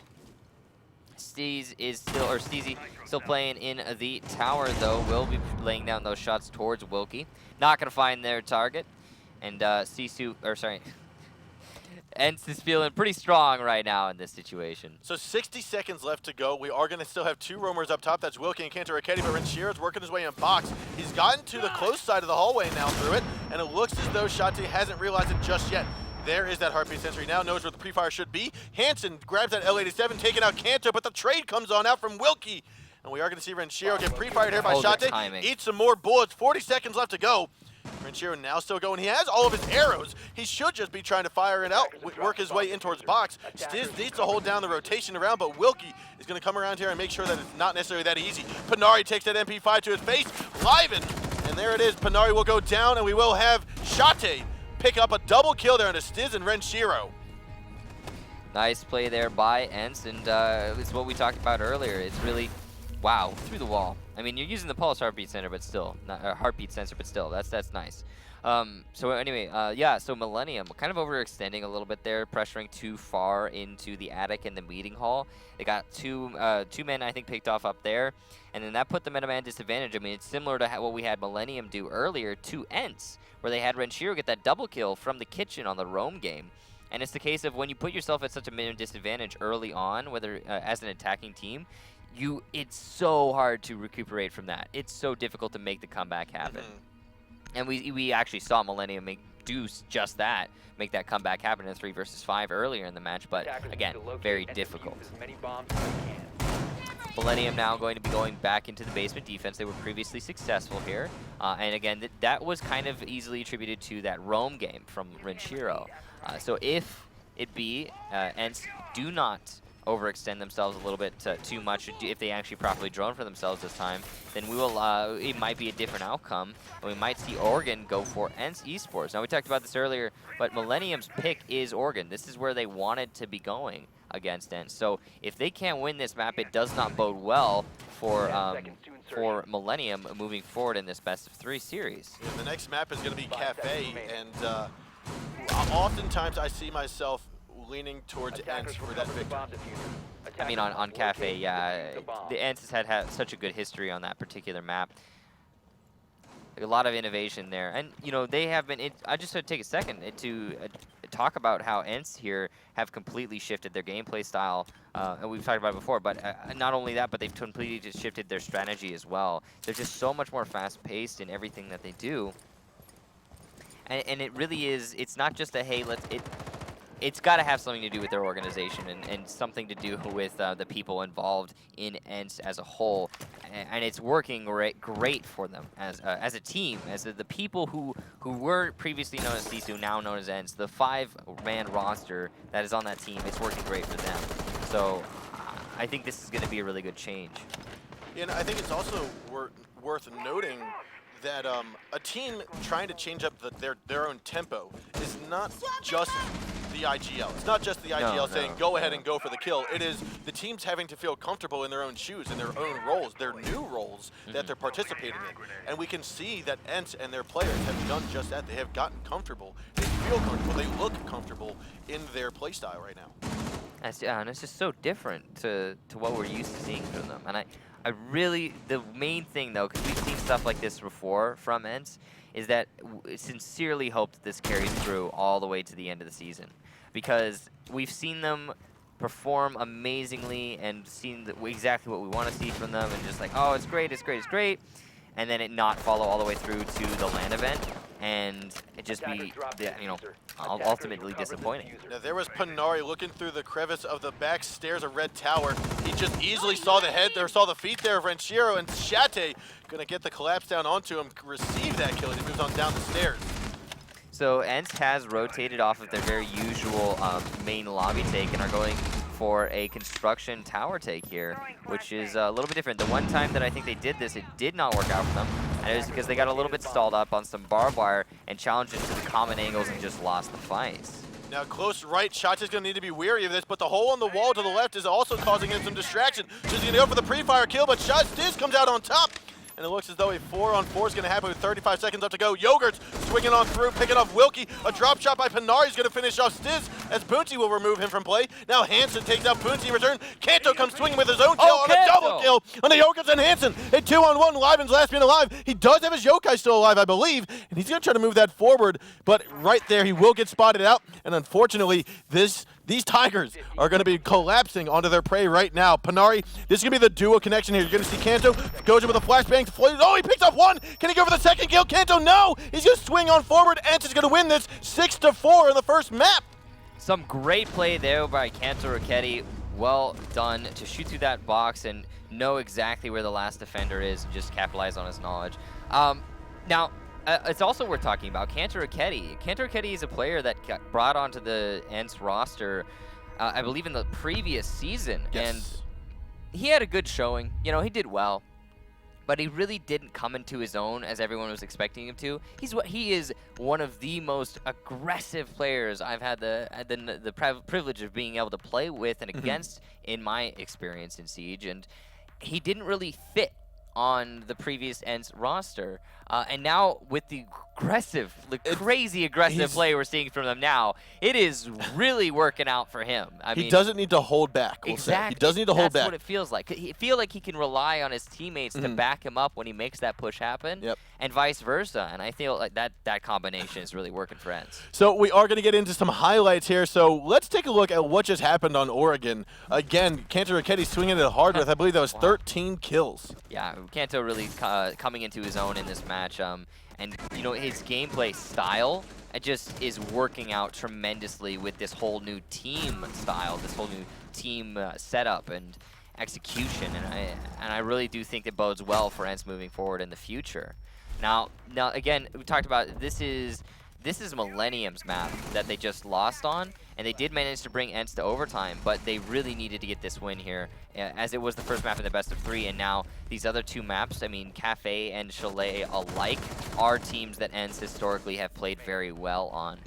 Steezy still playing in the tower though. Will be laying down those shots towards Wilkie. Not gonna find their target. And ENCE is feeling pretty strong right now in this situation. So 60 seconds left to go. We are going to still have two roamers up top. That's Wilkie and Kanto Raketti, but Ranchero's working his way in box. He's gotten to the close side of the hallway now through it, and it looks as though Chalet hasn't realized it just yet. There is that heartbeat sensor. He now knows where the pre-fire should be. Hansen grabs that L87, taking out Kanto, but the trade comes on out from Wilkie. And we are going to see Ranchero get pre-fired here by Chalet. Eat some more bullets. 40 seconds left to go. Ranchero now still going. He has all of his arrows. He should just be trying to fire it out, work his way in towards box. Stiz needs to hold down the rotation around, but Wilkie is going to come around here and make sure that it's not necessarily that easy. Panari takes that MP5 to his face. Liven, and there it is. Panari will go down, and we will have Chalet pick up a double kill there into Stiz and Ranchero. Nice play there by ENCE, and it's what we talked about earlier. It's really, wow, through the wall. I mean, you're using the pulse heartbeat sensor, but still, not heartbeat sensor, but still, that's nice. So anyway, yeah, so Millenium kind of overextending a little bit there, pressuring too far into the attic and the meeting hall. They got two men, I think, picked off up there, and then that put them at a man disadvantage. I mean, it's similar to what we had Millenium do earlier to ENCE, where they had Ranchero get that double kill from the kitchen on the roam game. And it's the case of when you put yourself at such a minimum disadvantage early on, whether as an attacking team, it's so hard to recuperate from that. It's so difficult to make the comeback happen. And we actually saw Millenium do just that, make that comeback happen in a 3 versus 5 earlier in the match, but again, very difficult. Millenium now going to be going back into the basement defense. They were previously successful here. And again, that was kind of easily attributed to that roam game from Ranchero. So if it be ENCE do not overextend themselves a little bit too much, if they actually properly drone for themselves this time, then we will, it might be a different outcome, and we might see Oregon go for ENCE eSports. Now, we talked about this earlier, but Millennium's pick is Oregon. This is where they wanted to be going against ENCE. So if they can't win this map, it does not bode well for Millenium moving forward in this best-of-3 series. Yeah, the next map is going to be Kafe, and oftentimes I see myself leaning towards ENCE for that victory. I mean, on Kafe, yeah, the ENCE has had such a good history on that particular map. A lot of innovation there, and you know they have been. I just want to take a second to talk about how ENCE here have completely shifted their gameplay style, and we've talked about it before. But not only that, but they've completely just shifted their strategy as well. They're just so much more fast-paced in everything that they do, and it really is. It's not just a hey, it's got to have something to do with their organization and something to do with the people involved in ENCE as a whole. And it's working great for them as a team, as the people who were previously known as Sisu, now known as ENCE, the 5-man roster that is on that team, it's working great for them. So I think this is going to be a really good change. Yeah, and I think it's also worth noting that a team trying to change up their own tempo is not just the IGL. It's not just the IGL saying go ahead and go for the kill. It is the teams having to feel comfortable in their own shoes, in their own roles, their new roles that they're participating in. And we can see that ENCE and their players have done just that. They have gotten comfortable. They feel comfortable. They look comfortable in their play style right now. And it's just so different to what we're used to seeing from them. And I really, the main thing though, because we've seen stuff like this before from ENCE, is that sincerely hope that this carries through all the way to the end of the season. Because we've seen them perform amazingly and seen exactly what we want to see from them and just like, oh, it's great, it's great, it's great. And then it not follow all the way through to the LAN event. and it just be, you know, ultimately disappointing. Now there was Panari looking through the crevice of the back stairs of Red Tower. He just easily saw the head there, saw the feet there of Renshiro, and Chalet gonna get the collapse down onto him, receive that kill as he moves on down the stairs. So ENCE has rotated off of their very usual main lobby take and are going for a construction tower take here, which is a little bit different. The one time that I think they did this, it did not work out for them, and it was because they got a little bit stalled up on some barbed wire and challenged into the common angles and just lost the fight. Now close right, Chate's gonna need to be wary of this, but the hole on the wall to the left is also causing him some distraction. So he's gonna go for the pre-fire kill, but Stiz comes out on top. And it looks as though a 4-on-4 is going to happen with 35 seconds left to go. Yogurt's swinging on through, picking off Wilkie. A drop shot by Panari is going to finish off Stiz as Boonty will remove him from play. Now Hansen takes out Boonty in return. Kanto comes swinging with his own kill on a double kill on the Yogurts and Hansen. A 2-on-1, Liven's last man alive. He does have his Yokai still alive, I believe, and he's going to try to move that forward, but right there he will get spotted out, and unfortunately these Tigers are going to be collapsing onto their prey right now. Panari, this is going to be the duo connection here. You're going to see Kanto goes in with a flashbang. Oh, he picks up one. Can he go for the second kill? Kanto, no. He's going to swing on forward. ENCE is going to win this 6-4 in the first map. Some great play there by Kanto Raketti. Well done to shoot through that box and know exactly where the last defender is and just capitalize on his knowledge. Now, it's also worth talking about Kanto Raketti. Kanto Raketti is a player that got brought onto the ENCE roster, I believe, in the previous season. Yes. And he had a good showing. You know, he did well. But he really didn't come into his own as everyone was expecting him to. He is one of the most aggressive players I've had the privilege of being able to play with and against in my experience in Siege. And he didn't really fit on the previous ENCE roster. And now with the aggressive, crazy aggressive play we're seeing from them now, it is really working out for him. I mean, he doesn't need to hold back. Exactly. He doesn't need to hold back. That's what it feels like. He feel like he can rely on his teammates to back him up when he makes that push happen, and vice versa. And I feel like that combination is really working for ENCE. So we are going to get into some highlights here. So let's take a look at what just happened on Oregon. Again, Kanto Raketti swinging it hard with, I believe that was 13 kills. Yeah, Kanto really coming into his own in this match. And, you know, his gameplay style, it just is working out tremendously with this whole new team style, this whole new team setup and execution. And I really do think it bodes well for ENCE moving forward in the future. Now again, we talked about this is Millenium's map that they just lost on, and they did manage to bring ENCE to overtime, but they really needed to get this win here, as it was the first map in the best of 3, and now these other two maps, I mean, Kafe and Chalet alike, are teams that ENCE historically have played very well on.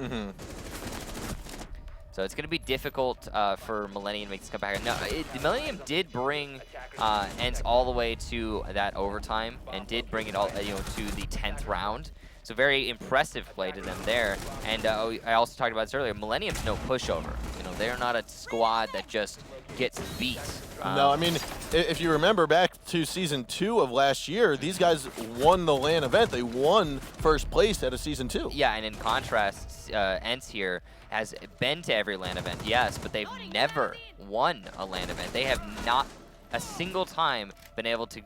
So it's going to be difficult for Millenium to make this comeback. Now, Millenium did bring ENCE all the way to that overtime, and did bring it all, to the 10th round. So very impressive play to them there. And I also talked about this earlier. Millenium's no pushover. You know, they're not a squad that just gets beat. No, I mean, if you remember back to Season 2 of last year, these guys won the LAN event. They won first place at a Season 2. Yeah, and in contrast, ENCE here has been to every LAN event, yes, but they've never won a LAN event. They have not a single time been able to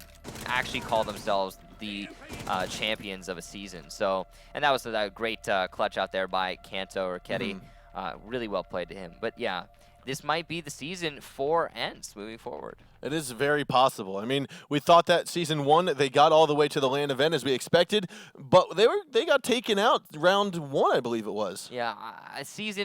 actually call themselves the champions of a season. So, and that was a great clutch out there by Kanto Raketti. Really well played to him. But yeah, this might be the season for ENCE moving forward. It is very possible. I mean, we thought that Season 1, they got all the way to the LAN event as we expected, but they got taken out round 1, I believe it was. Yeah,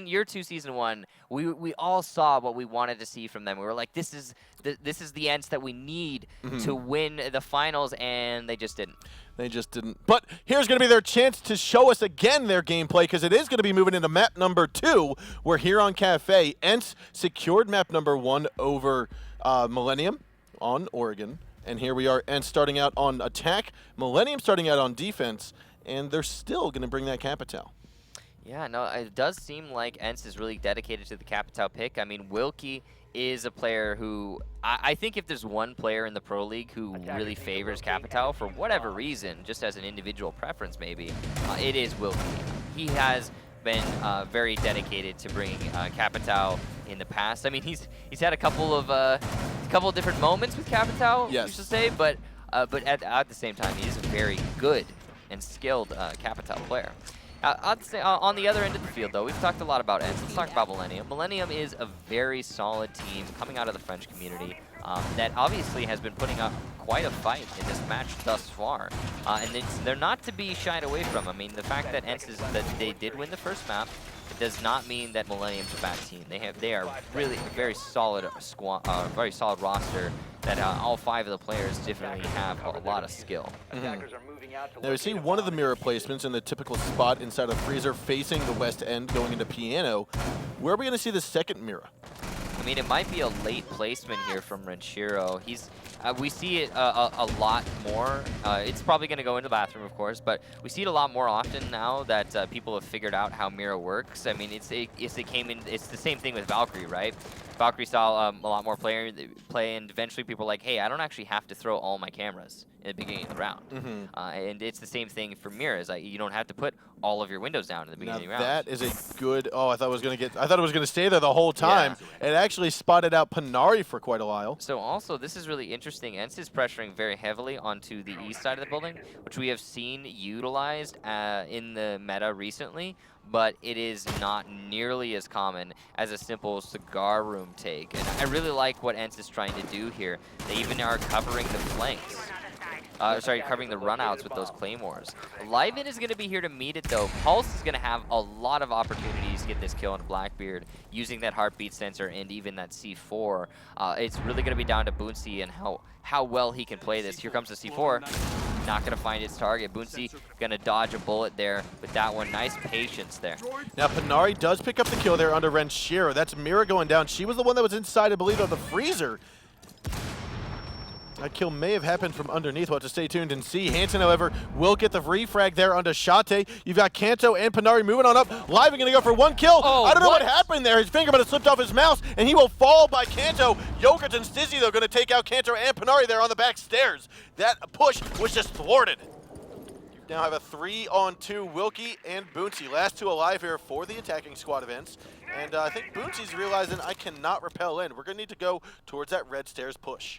year 2, Season 1, we all saw what we wanted to see from them. We were like, this is the ENCE that we need to win the finals, and they just didn't. They just didn't. But here's going to be their chance to show us again their gameplay, because it is going to be moving into map number 2. We're here on Kafe. ENCE secured map number 1 over Millenium on Oregon. And here we are, ENCE starting out on attack, Millenium starting out on defense, and they're still going to bring that Capital. Yeah, no, it does seem like ENCE is really dedicated to the Capital pick. I mean, Wilkie is a player who, I think if there's one player in the Pro League who really favors Capital for whatever reason, just as an individual preference maybe, it is Wilkie. He has been very dedicated to bringing Capital in the past. I mean, he's had a couple of different moments with Capital, yes, you should say, but at the same time, he is very good and skilled Capital player. I'd say on the other end of the field, though, we've talked a lot about ENCE. Let's talk about Millenium. Millenium is a very solid team coming out of the French community that obviously has been putting up quite a fight in this match thus far. And they're not to be shied away from. I mean, the fact that ENCE that they did win the first map, it does not mean that Millennium's a bad team. They are really a very solid squad, very solid roster that all 5 of the players definitely have a lot of skill. Now we see one of the mirror placements in the typical spot inside of Freezer facing the west end going into Piano. Where are we going to see the second mirror? I mean, it might be a late placement here from Renshiro. We see it a lot more. It's probably going to go into the bathroom, of course, but we see it a lot more often now that people have figured out how Mira works. I mean, it's the same thing with Valkyrie, right? Valkyrie saw a lot more play, and eventually people are like, hey, I don't actually have to throw all my cameras in the beginning of the round. And it's the same thing for Mira. Like, you don't have to put all of your windows down in the beginning of the round. That is a good. Oh, I thought it was going to stay there the whole time. Yeah. It actually spotted out Panari for quite a while. So also, this is really interesting. ENCE is pressuring very heavily onto the east side of the building, which we have seen utilized in the meta recently, but it is not nearly as common as a simple cigar room take. And I really like what ENCE is trying to do here. They even are covering the flanks. Covering the runouts with those claymores. Livin is going to be here to meet it, though. Pulse is going to have a lot of opportunities to get this kill on Blackbeard using that heartbeat sensor and even that C4. It's really going to be down to Boonsy and how well he can play this. Here comes the C4. Not going to find its target. Boonsy going to dodge a bullet there with that one. Nice patience there. Now, Panari does pick up the kill there under Renshiro. That's Mira going down. She was the one that was inside, I believe, of the freezer. That kill may have happened from underneath. We'll have to stay tuned and see. Hansen, however, will get the refrag there onto Chalet. You've got Kanto and Panari moving on up. Livin going to go for 1 kill. Oh, I don't know what happened there. His finger might have slipped off his mouse, and he will fall by Kanto. Yogurt and Stizzy, though, going to take out Kanto and Panari there on the back stairs. That push was just thwarted. You now have a 3-on-2 Wilkie and Boonsy. Last 2 alive here for the attacking squad events. And I think Boonsy's realizing I cannot repel in. We're going to need to go towards that red stairs push.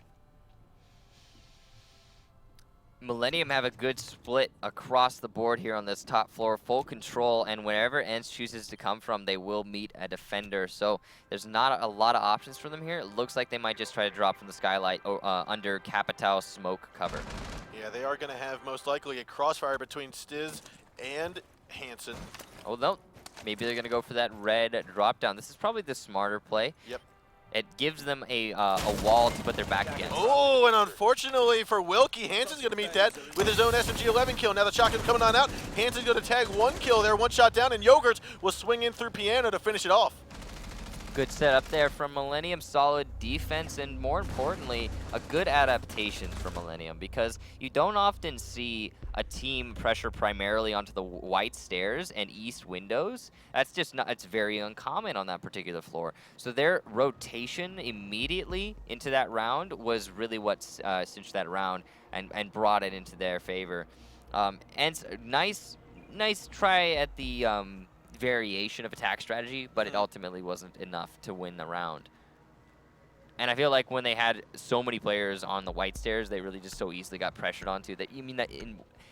Millenium have a good split across the board here on this top floor, full control, and wherever ENCE chooses to come from, they will meet a defender. So there's not a lot of options for them here. It looks like they might just try to drop from the skylight under Capital smoke cover. Yeah, they are going to have most likely a crossfire between Stiz and Hansen. Oh, no. Maybe they're going to go for that red drop down. This is probably the smarter play. Yep. It gives them a wall to put their back against. Oh, and unfortunately for Wilkie, Hansen's going to meet that with his own SMG-11 kill. Now the shotgun coming on out. Hansen's going to tag 1 kill there, 1 shot down, and Yogurt will swing in through Piano to finish it off. Good setup there from Millenium, solid defense, and more importantly, a good adaptation for Millenium, because you don't often see a team pressure primarily onto the white stairs and east windows. That's just not, it's very uncommon on that particular floor. So their rotation immediately into that round was really what cinched that round and brought it into their favor. And nice try at the variation of attack strategy, but it ultimately wasn't enough to win the round. And I feel like when they had so many players on the white stairs, they really just so easily got pressured onto that. You mean that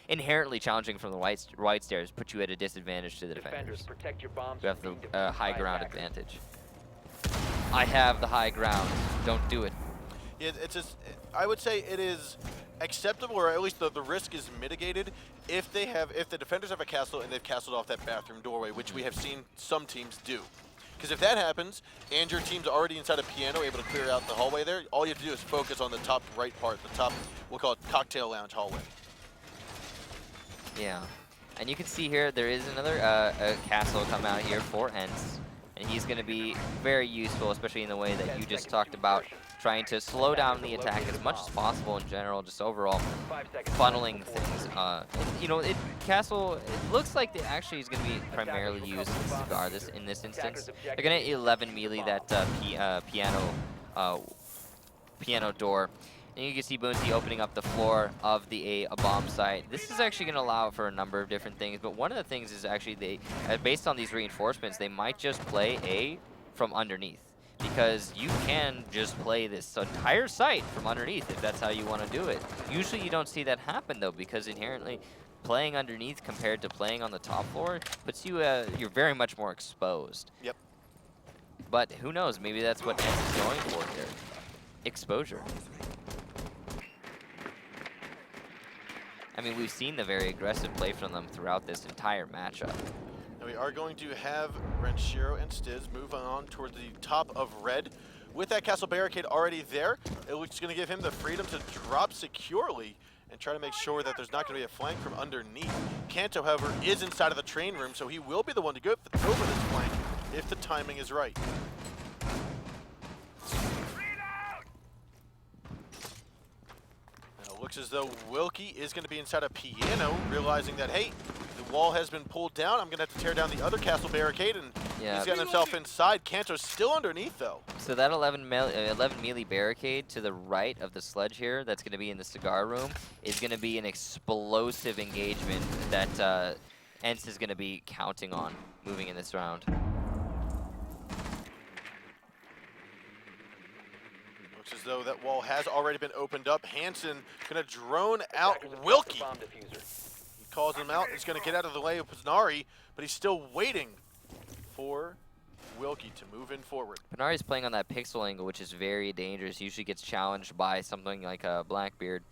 inherently challenging from the white stairs put you at a disadvantage to the defenders. You have the high ground advantage. I have the high ground. Don't do it. Yeah, it's just, I would say it is acceptable, or at least the risk is mitigated if the defenders have a castle and they've castled off that bathroom doorway, which we have seen some teams do. Because if that happens and your team's already inside a Piano, able to clear out the hallway there, all you have to do is focus on the top right part, the top, we'll call it cocktail lounge hallway. Yeah, and you can see here there is another castle come out here for ENCE, and he's going to be very useful, especially in the way that you just talked about, trying to slow down the attack as much as possible in general, just overall funneling things. You know, Castle, it looks like it actually is going to be primarily used as a cigar in this instance. They're going to 11 melee that piano door. And you can see Boonsy opening up the floor of the a bomb site. This is actually going to allow for a number of different things, but one of the things is actually based on these reinforcements, they might just play A from underneath, because you can just play this entire site from underneath if that's how you want to do it. Usually you don't see that happen though, because inherently playing underneath compared to playing on the top floor puts you, you're very much more exposed. Yep. But who knows, maybe that's what ENCE is going for here. Exposure. I mean, we've seen the very aggressive play from them throughout this entire matchup. And we are going to have Renshiro and Stiz move on towards the top of red. With that castle barricade already there, it looks going to give him the freedom to drop securely and try to make sure that there's not going to be a flank from underneath. Kanto, however, is inside of the train room, so he will be the one to go over this flank if the timing is right. And it looks as though Wilkie is going to be inside a piano, realizing that, hey, the wall has been pulled down. I'm going to have to tear down the other castle barricade, and he's getting himself inside. Kanto's still underneath, though. So that 11 melee barricade to the right of the sledge here that's going to be in the cigar room is going to be an explosive engagement that ENCE is going to be counting on moving in this round. Looks as though that wall has already been opened up. Hansen going to drone out Wilkie. He calls him out. He's going to get out of the way of Pznari, but he's still waiting for Wilkie to move in forward. Pznari's playing on that pixel angle, which is very dangerous. Usually gets challenged by something like a Blackbeard.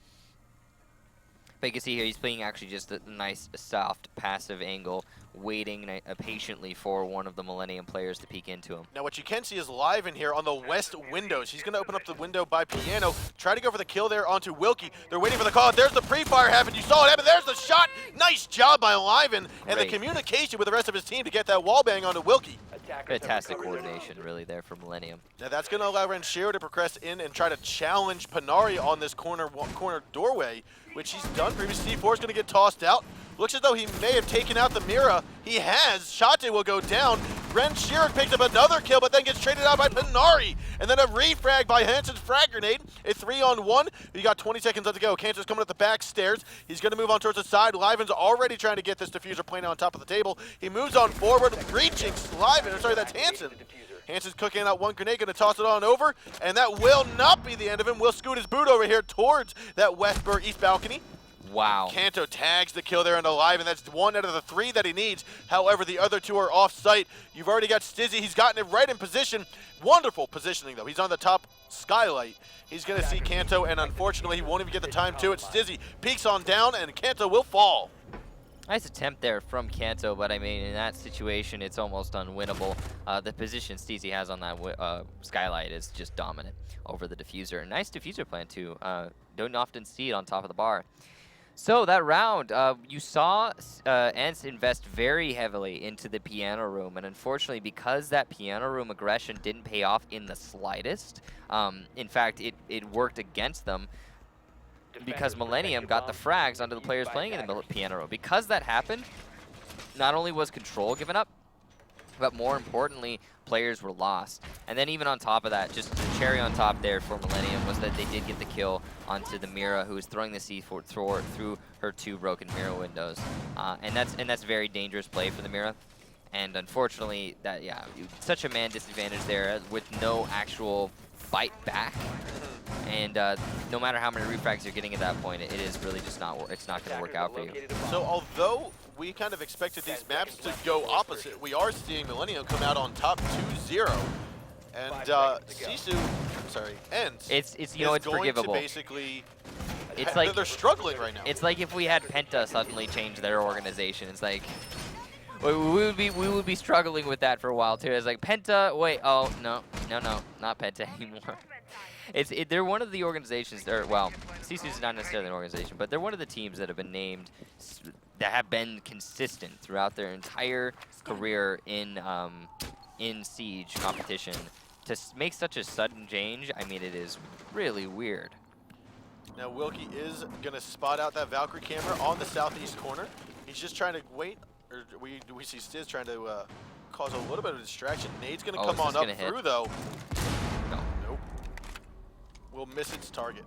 But you can see here, he's playing actually just a nice, soft, passive angle, waiting patiently for one of the Millenium players to peek into him. Now what you can see is live in here on the west windows. He's going to open up the window by piano, try to go for the kill there onto Wilkie. They're waiting for the call. There's the pre-fire happen. You saw it happen. There's the shot. Nice job by Liven and the communication with the rest of his team to get that wall bang onto Wilkie. Fantastic coordination really there for Millenium. Now that's going to allow Renshiro to progress in and try to challenge Pznari on this corner doorway, which he's done previously. C4 is going to get tossed out. Looks as though he may have taken out the Mira. He has. Chalet will go down. Renshiro picks up another kill, but then gets traded out by Pznari. And then a refrag by Hansen's frag grenade. A 3-on-1. You got 20 seconds left to go. Kanto's coming up the back stairs. He's going to move on towards the side. Liven's already trying to get this diffuser plane on top of the table. He moves on forward, reaching Liven. Sorry, that's Hansen. Hansen's cooking out one grenade, going to toss it on over, and that will not be the end of him. Will scoot his boot over here towards that east balcony. Wow. Kanto tags the kill there into Live, and that's 1 out of the 3 that he needs. However, the other 2 are off-site. You've already got Stizzy. He's gotten it right in position. Wonderful positioning, though. He's on the top skylight. He's going to see Kanto, and unfortunately, he won't even get the time to it. Stizzy peeks on down, and Kanto will fall. Nice attempt there from Kanto, but I mean, in that situation, it's almost unwinnable. The position Stizzy has on that skylight is just dominant over the diffuser. Nice diffuser plan, too. Don't often see it on top of the bar. So that round, you saw ENCE invest very heavily into the piano room, and unfortunately, because that piano room aggression didn't pay off in the slightest, in fact, it worked against them, because Millenium got the frags onto the players playing in the piano room. Because that happened, not only was control given up, but more importantly, players were lost. And then even on top of that, just the cherry on top there for Millenium was that they did get the kill onto the Mira, who was throwing the C4 through her 2 broken Mira windows. And that's very dangerous play for the Mira. And unfortunately, such a man disadvantage there with no actual bite back. And no matter how many refrags you're getting at that point, it is really just not going to work out for you. So although we kind of expected these maps to go opposite, we are seeing Millenium come out on top 2-0. And ENCE it's going forgivable. To basically, it's like they're struggling right now. It's like if we had Penta suddenly change their organization. It's like we would be struggling with that for a while too. It's like Penta, wait, oh no, not Penta anymore. They're one of the organizations, well, Sisu's not necessarily an organization, but they're one of the teams that have been named, that have been consistent throughout their entire career in Siege competition. To make such a sudden change, I mean, it is really weird. Now Wilkie is going to spot out that Valkyrie camera on the southeast corner. He's just trying to wait, or we see Stiz trying to cause a little bit of distraction. Nade's going to come on up through, though. Nope. Will miss its target.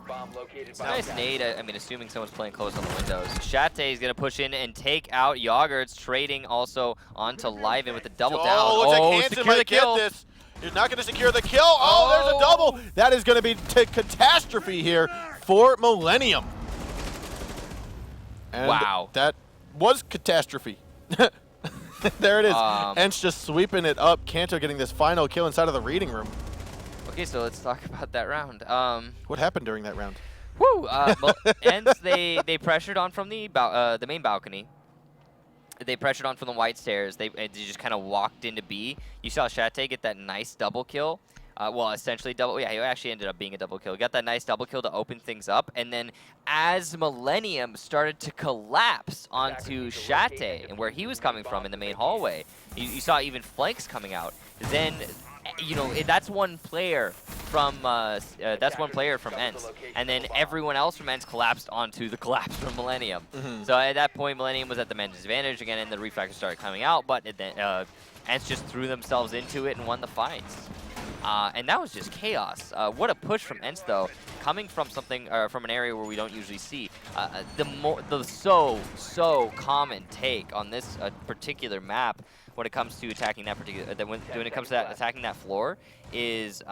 Bomb located. It's nice nade, I mean, assuming someone's playing close on the windows. Chalet is going to push in and take out Yogurts, trading also onto Liven with the double down. Looks like Hansen might get this. You're not going to secure the kill. Oh, there's a double. That is going to be catastrophe here for Millenium. And wow. that was catastrophe. There it is. ENCE just sweeping it up. Kanto getting this final kill inside of the reading room. Okay, so let's talk about that round. What happened during that round? Woo! ENCE, they pressured on from the main balcony. They pressured on from the white stairs. They just kind of walked into B. You saw Chalet get that nice double kill. Well, essentially double. Yeah, he actually ended up being a double kill. Got that nice double kill to open things up. And then as Millenium started to collapse onto Chalet and where he was coming from in the main hallway, you saw even flanks coming out. Then, you know, that's one player from ENCE, and then everyone else from ENCE collapsed onto the collapse from Millenium. So at that point, Millenium was at the men's advantage again, and the refractors started coming out. But then ENCE just threw themselves into it and won the fights. And that was just chaos. What a push from ENCE, though, coming from from an area where we don't usually see. The so common take on this particular map when it comes to attacking that when it comes to attacking that floor is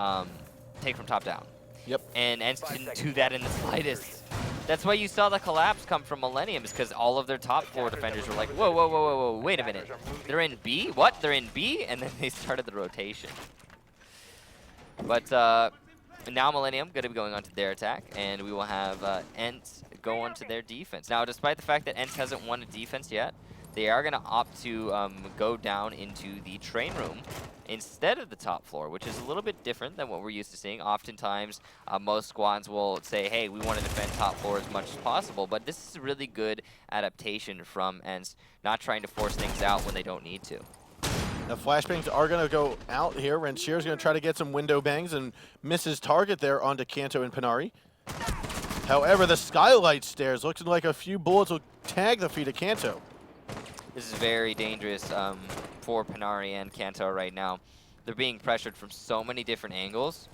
take from top down. Yep. And ENCE didn't do that in the slightest. That's why you saw the collapse come from Millenium, is because all of their top floor defenders were like, whoa, whoa, whoa, whoa, whoa, wait a minute. They're in B? What? They're in B? And then they started the rotation. But now Millenium going to be going on to their attack, and we will have ENCE go on to their defense. Now, despite the fact that ENCE hasn't won a defense yet, they are going to opt to go down into the train room instead of the top floor, which is a little bit different than what we're used to seeing. Oftentimes, most squads will say, hey, we want to defend top floor as much as possible, but this is a really good adaptation from ENCE, not trying to force things out when they don't need to. Now flashbangs are going to go out here. Renshir's going to try to get some window bangs and miss his target there onto Kanto and Panari. However, the skylight stairs looks like a few bullets will tag the feet of Kanto. This is very dangerous for Panari and Kanto right now. They're being pressured from so many different angles.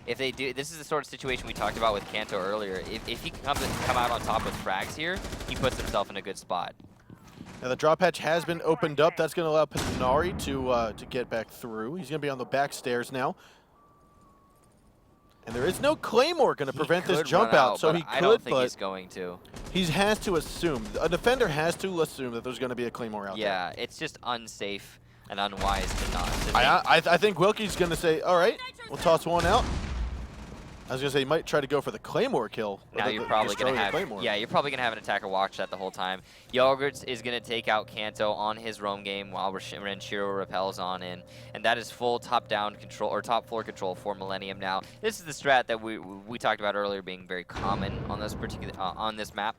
If they do, this is the sort of situation we talked about with Kanto earlier. If he can come out on top with frags here, he puts himself in a good spot. Now the drop hatch has been opened up. That's going to allow Panari to get back through. He's going to be on the back stairs now. And there is no Claymore going to prevent this jump out, so he could, I don't think he's going to. He has to assume. A defender has to assume that there's going to be a Claymore out there. Yeah, it's just unsafe and unwise to not. I think Wilkie's going to say, all right, we'll toss one out. I was going to say he might try to go for the Claymore kill. Now you're probably going to have, you're probably going to have an attacker watch that the whole time. Yogurts is going to take out Kanto on his roam game while Renshiro repels on in. And that is full top-down control, or top-floor control for Millenium now. This is the strat that we talked about earlier being very common on this particular, on this map.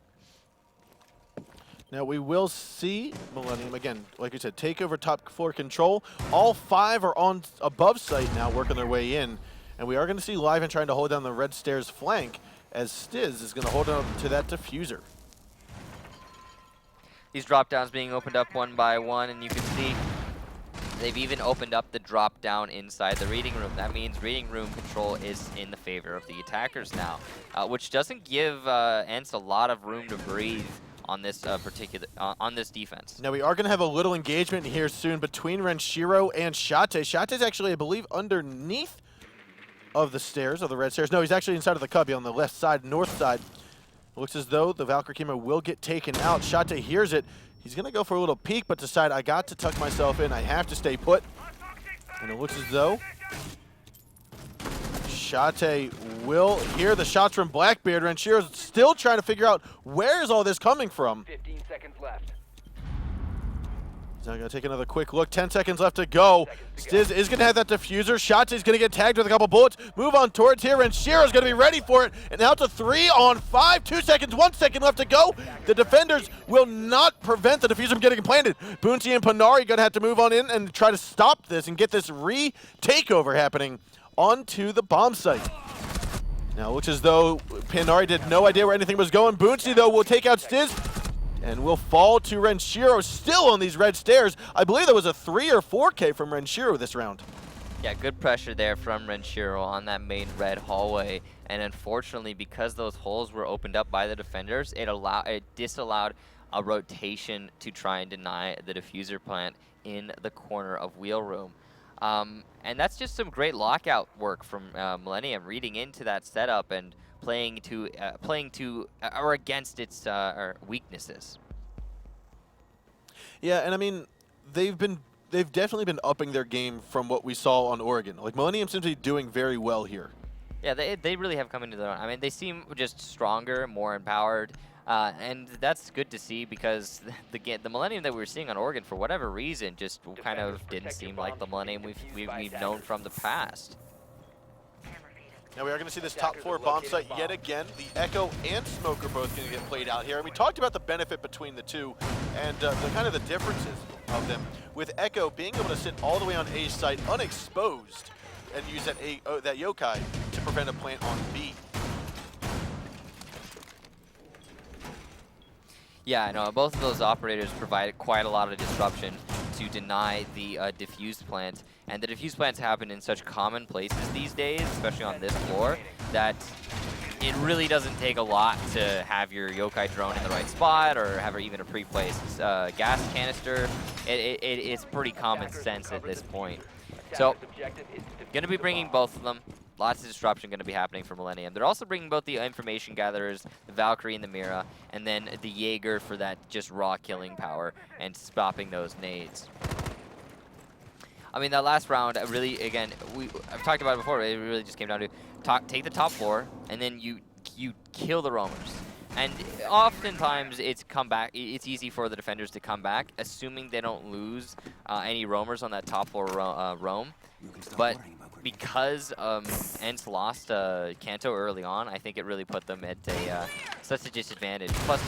Now we will see Millenium, again, like you said, take over top-floor control. All 5 are on above site now, working their way in. And we are going to see Liven trying to hold down the red stairs flank as Stiz is going to hold on to that diffuser. These drop downs being opened up one by one, and you can see they've even opened up the drop down inside the reading room. That means reading room control is in the favor of the attackers now, which doesn't give ENCE a lot of room to breathe on this on this defense. Now we are going to have a little engagement here soon between Renshiro and Chalet. Chalet's actually, I believe, underneath of the stairs, of the red stairs. No, he's actually inside of the cubby on the left side, north side. Looks as though the Valkyrie Kima will get taken out. Chalet hears it. He's going to go for a little peek, but decide, I got to tuck myself in. I have to stay put. And it looks as though Chalet will hear the shots from Blackbeard. Renshiro's still trying to figure out where is all this coming from. 15 seconds left. He's now going to take another quick look. 10 seconds left to go. Stiz is going to have that diffuser. Chalet's going to get tagged with a couple bullets. Move on towards here, and Shiro's going to be ready for it. And now to 3 on 5. 2 seconds, 1 second left to go. The defenders will not prevent the diffuser from getting planted. Boonty and Panari going to have to move on in and try to stop this and get this re-takeover happening onto the bomb site. Now it looks as though Panari did no idea where anything was going. Boonty, though, will take out Stiz and will fall to Renshiro, still on these red stairs. I believe there was a 3 or 4K from Renshiro this round. Yeah, good pressure there from Renshiro on that main red hallway. And unfortunately, because those holes were opened up by the defenders, it disallowed a rotation to try and deny the diffuser plant in the corner of wheel room. And that's just some great lockout work from Millenium, reading into that setup and playing to or against its or weaknesses. Yeah, and I mean, they've definitely been upping their game from what we saw on Oregon. Like, Millenium seems to be doing very well here. Yeah, they really have come into their own. I mean, they seem just stronger, more empowered, and that's good to see because the Millenium that we were seeing on Oregon, for whatever reason, just kind of didn't seem like the Millenium we've known from the past. Now we are going to see this top floor bomb site yet again. The Echo and Smoke are both going to get played out here. And we talked about the benefit between the two and the kind of the differences of them. With Echo being able to sit all the way on A site unexposed and use that yokai to prevent a plant on B. Yeah, I know. Both of those operators provide quite a lot of disruption to deny the diffused plant. And the diffused plants happen in such common places these days, especially on this floor, that it really doesn't take a lot to have your yokai drone in the right spot or have even a pre-placed gas canister. It's pretty common sense at this point. So, going to be bringing both of them. Lots of disruption going to be happening for Millenium. They're also bringing both the information gatherers, the Valkyrie and the Mira, and then the Jaeger for that just raw killing power and stopping those nades. I mean, that last round, really, again, I've talked about it before, it really just came down to take the top floor, and then you kill the roamers. And oftentimes, it's easy for the defenders to come back, assuming they don't lose any roamers on that top floor roam. But because ENCE lost Kanto early on, I think it really put them at such a disadvantage. Plus,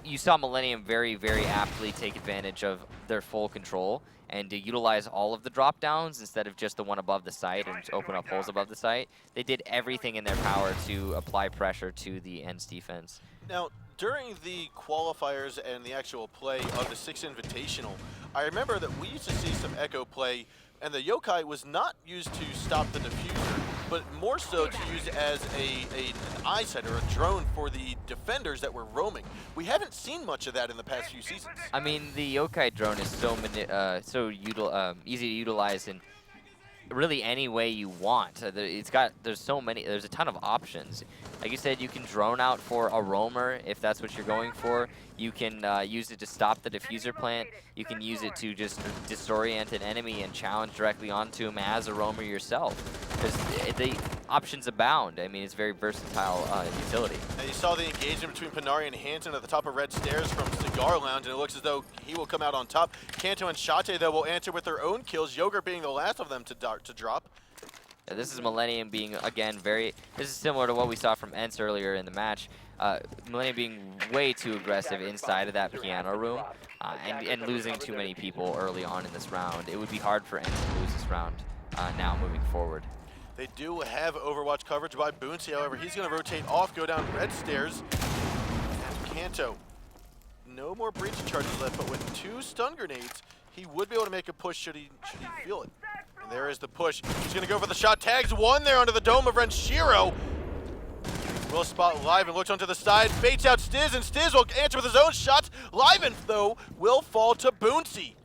you saw Millenium very, very aptly take advantage of their full control and to utilize all of the drop downs instead of just the one above the site and open up holes above the site. They did everything in their power to apply pressure to the ENCE defense. Now, during the qualifiers and the actual play of the 6 Invitational, I remember that we used to see some Echo play, and the yokai was not used to stop the diffuser, but more so to use as an eyesight or a drone for the defenders that were roaming. We haven't seen much of that in the past few seasons. I mean, the yokai drone is so easy to utilize in really any way you want. There's a ton of options. Like you said, you can drone out for a roamer if that's what you're going for. You can use it to stop the diffuser plant. You can use it to just disorient an enemy and challenge directly onto him as a roamer yourself. Because the options abound. I mean, it's very versatile utility. Now you saw the engagement between Panari and Hansen at the top of Red Stairs from Cigar Lounge, and it looks as though he will come out on top. Kanto and Chalet, though, will answer with their own kills, Yogur being the last of them to drop. Yeah, this is Millenium being, again, this is similar to what we saw from ENCE earlier in the match. Millenium being way too aggressive inside of that piano room and losing too many people early on in this round. It would be hard for ENCE to lose this round now moving forward. They do have Overwatch coverage by Boonsy, however. He's going to rotate off, go down Red Stairs. And Kanto, no more breach charges left, but with 2 stun grenades, he would be able to make a push should he feel it. And there is the push. He's going to go for the shot. Tags one there onto the dome of Renshiro. Will spot Liven, looks onto the side, baits out Stiz, and Stiz will answer with his own shots. Liven, though, will fall to Boonsy.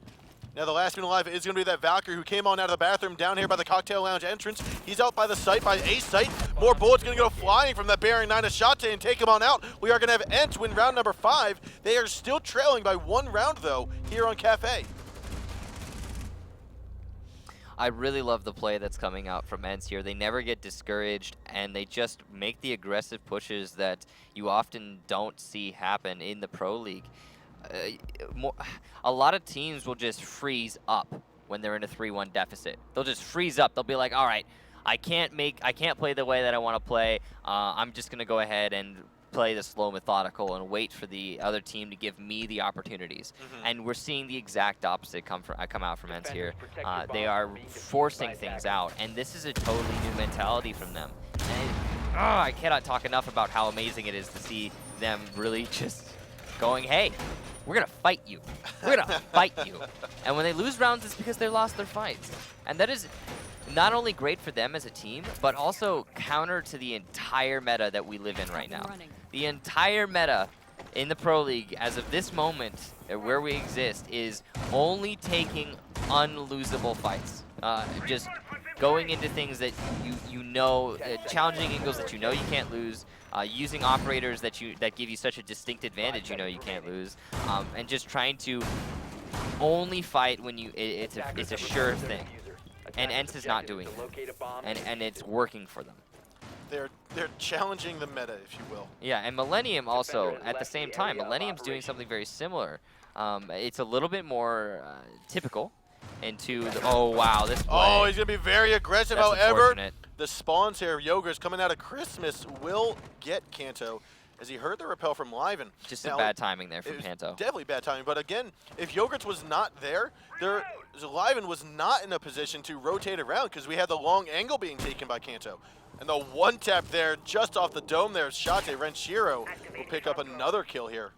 Now the last man alive is going to be that Valkyrie who came on out of the bathroom down here by the Cocktail Lounge entrance. He's out by the site, by A site. More bullets going to go flying from that bearing 9 of Shate and take him on out. We are going to have ENCE win round number 5. They are still trailing by 1 round, though, here on Kafe. I really love the play that's coming out from ENCE here. They never get discouraged, and they just make the aggressive pushes that you often don't see happen in the Pro League. A lot of teams will just freeze up when they're in a 3-1 deficit. They'll just freeze up. They'll be like, all right, I can't play the way that I want to play. I'm just going to go ahead and play the slow methodical and wait for the other team to give me the opportunities. And we're seeing the exact opposite come out from ENCE here. They are forcing things out, and this is a totally new mentality from them. And I cannot talk enough about how amazing it is to see them really just going, hey, we're going to fight you. We're going to fight you. And when they lose rounds, it's because they lost their fights. And that is not only great for them as a team, but also counter to the entire meta that we live in right now. The entire meta in the Pro League, as of this moment, where we exist, is only taking unlosable fights. Just going into things that you know, challenging angles that you know you can't lose, using operators that give you such a distinct advantage you know you can't lose, and just trying to only fight when it's a sure thing. And ENCE is not doing that, and it's working for them. They're challenging the meta, if you will. Yeah, and Millenium also, at the same time, Millenium's doing something very similar. It's a little bit more typical into the, oh wow, this play. Oh, he's going to be very aggressive. That's However, the spawns here, Yogurt's coming out of Christmas, will get Kanto as he heard the repel from Liven. Just some bad timing there from Kanto. Definitely bad timing, but again, if Yogurt's was not there, Liven was not in a position to rotate around because we had the long angle being taken by Kanto. And the one tap there, just off the dome there, Shate Renshiro will pick up another kill here.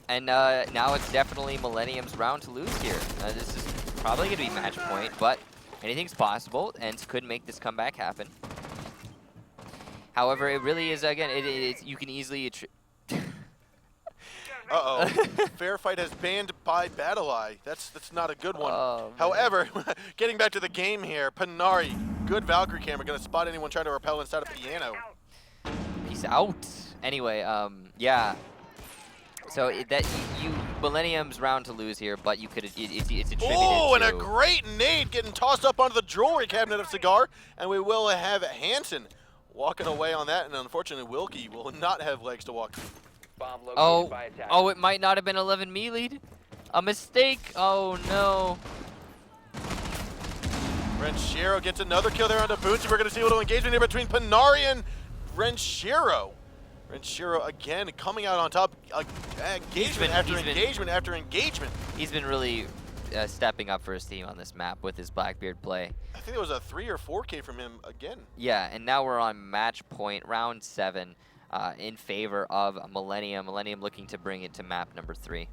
And now it's definitely Millenium's round to lose here. This is probably going to be match point, but anything's possible, and could make this comeback happen. However, it really is, again, you can easily... Uh-oh. Fair Fight has banned by BattleEye. That's not a good one. Oh, however, getting back to the game here, Panari, good Valkyrie camera, going to spot anyone trying to repel inside of Piano. Peace out. Anyway, yeah. So Millenium's round to lose here, but you could it's attributed to... Oh, and a great nade getting tossed up onto the jewelry cabinet of Cigar, and we will have Hansen walking away on that, and unfortunately Wilkie will not have legs to walk. Oh, it might not have been 11 me lead. A mistake. Oh no. Renshiro gets another kill there onto Boonsi. We're going to see a little engagement here between Panari and Renshiro. Renshiro again coming out on top. Engagement after engagement. He's been really stepping up for his team on this map with his Blackbeard play. I think it was a 3 or 4K from him again. Yeah, and now we're on match point, round 7. In favor of Millenium. Millenium looking to bring it to map number 3.